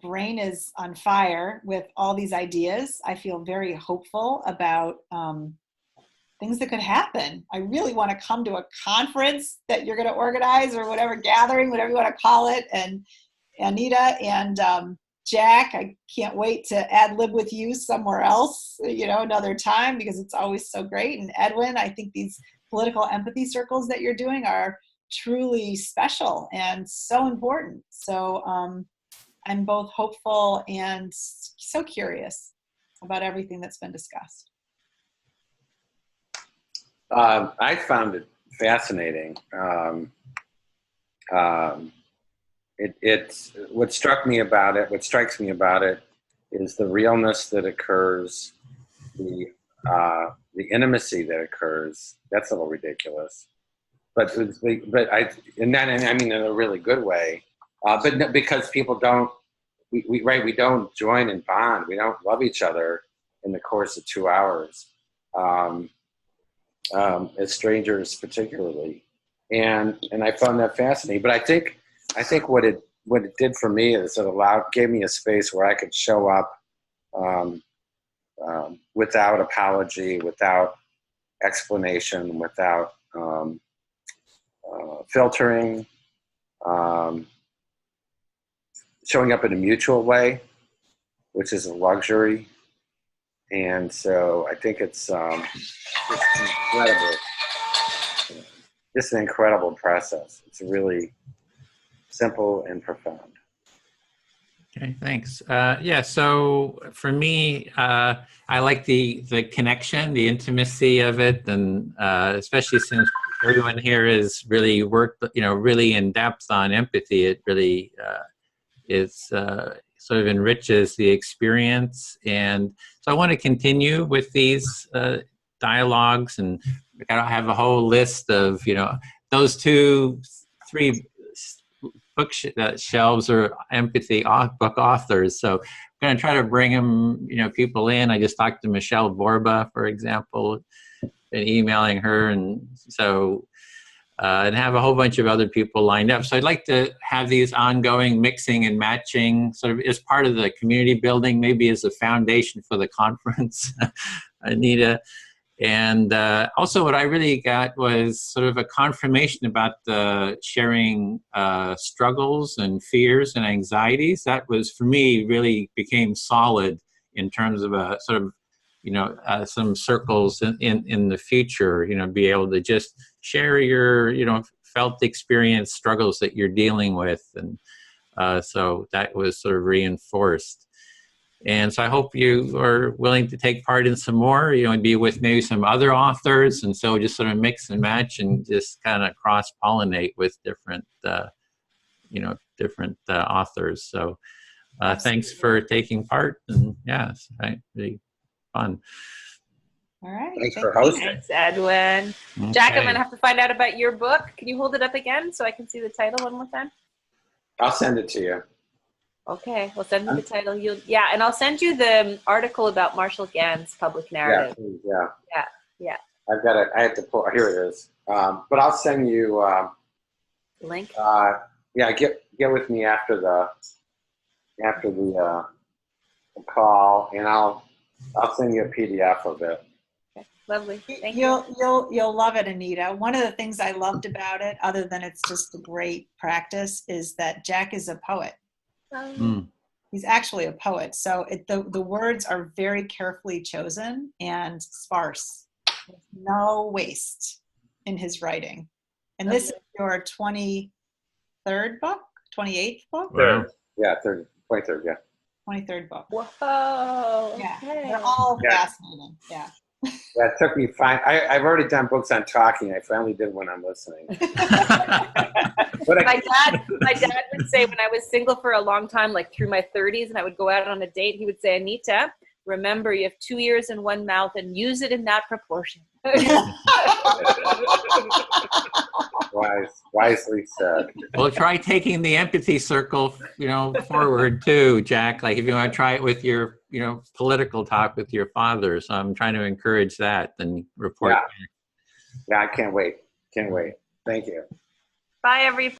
brain is on fire with all these ideas. I feel very hopeful about things that could happen. I really want to come to a conference that you're going to organize, or whatever gathering, whatever you want to call it. And Anita and Jack, I can't wait to ad lib with you somewhere else, another time, because it's always so great. And Edwin, I think these political empathy circles that you're doing are truly special and so important. So I'm both hopeful and so curious about everything that's been discussed. I found it fascinating. It's what strikes me about it is the realness that occurs, the intimacy that occurs. That's a little ridiculous. But I mean in a really good way. But because people don't, we don't join and bond. We don't love each other in the course of 2 hours, as strangers particularly. And I found that fascinating. But I think what it did for me is it gave me a space where I could show up without apology, without explanation, without filtering, showing up in a mutual way, which is a luxury. And so I think it's just an incredible process. It's really simple and profound. Okay, thanks. Yeah, so for me, I like the connection, the intimacy of it, and especially since everyone here has really worked, really in depth on empathy, it really sort of enriches the experience. And so I want to continue with these dialogues, and I have a whole list of, those 3 bookshelves or empathy book authors. So I'm going to try to bring them, people in. I just talked to Michelle Borba, for example, been emailing her, and so and have a whole bunch of other people lined up. So I'd like to have these ongoing mixing and matching sort of as part of the community building, maybe as a foundation for the conference, Anita. And also what I really got was sort of a confirmation about the sharing struggles and fears and anxieties. That was, for me, really became solid in terms of a sort of, some circles in the future, be able to just share your, felt experience, struggles that you're dealing with. And so that was sort of reinforced. And so I hope you are willing to take part in some more, and be with maybe some other authors. And so just sort of mix and match and just kind of cross-pollinate with different, different authors. So thanks for taking part. And yeah, it's really fun. All right. Thanks for hosting. Thanks, Edwin. Okay. Jack, I'm going to have to find out about your book. Can you hold it up again so I can see the title one more time? I'll send it to you. Okay, we'll send you the title. And I'll send you the article about Marshall Gann's public narrative. Yeah. I've got it. I have to pull. Here it is. But I'll send you link. Get with me after the call, and I'll send you a PDF of it. Okay, lovely. Thank you. You'll love it, Anita. One of the things I loved about it, other than it's just a great practice, is that Jack is a poet. He's actually a poet, so the words are very carefully chosen and sparse. There's no waste in his writing. And this is your 23rd book? 28th book? Wow. Yeah, 23rd, yeah. 23rd book. Whoa. Yeah, Okay. they're all fascinating. Yeah. Yeah, it took me I've already done books on talking. I finally did one on listening. But my dad would say when I was single for a long time, like through my 30s, and I would go out on a date, he would say, Anita, remember you have 2 ears and 1 mouth, and use it in that proportion. Wisely said. Well, try taking the empathy circle, forward too, Jack. Like if you want to try it with your, political talk with your father. So I'm trying to encourage that. Then report. Yeah, I can't wait. Thank you. Bye, everybody.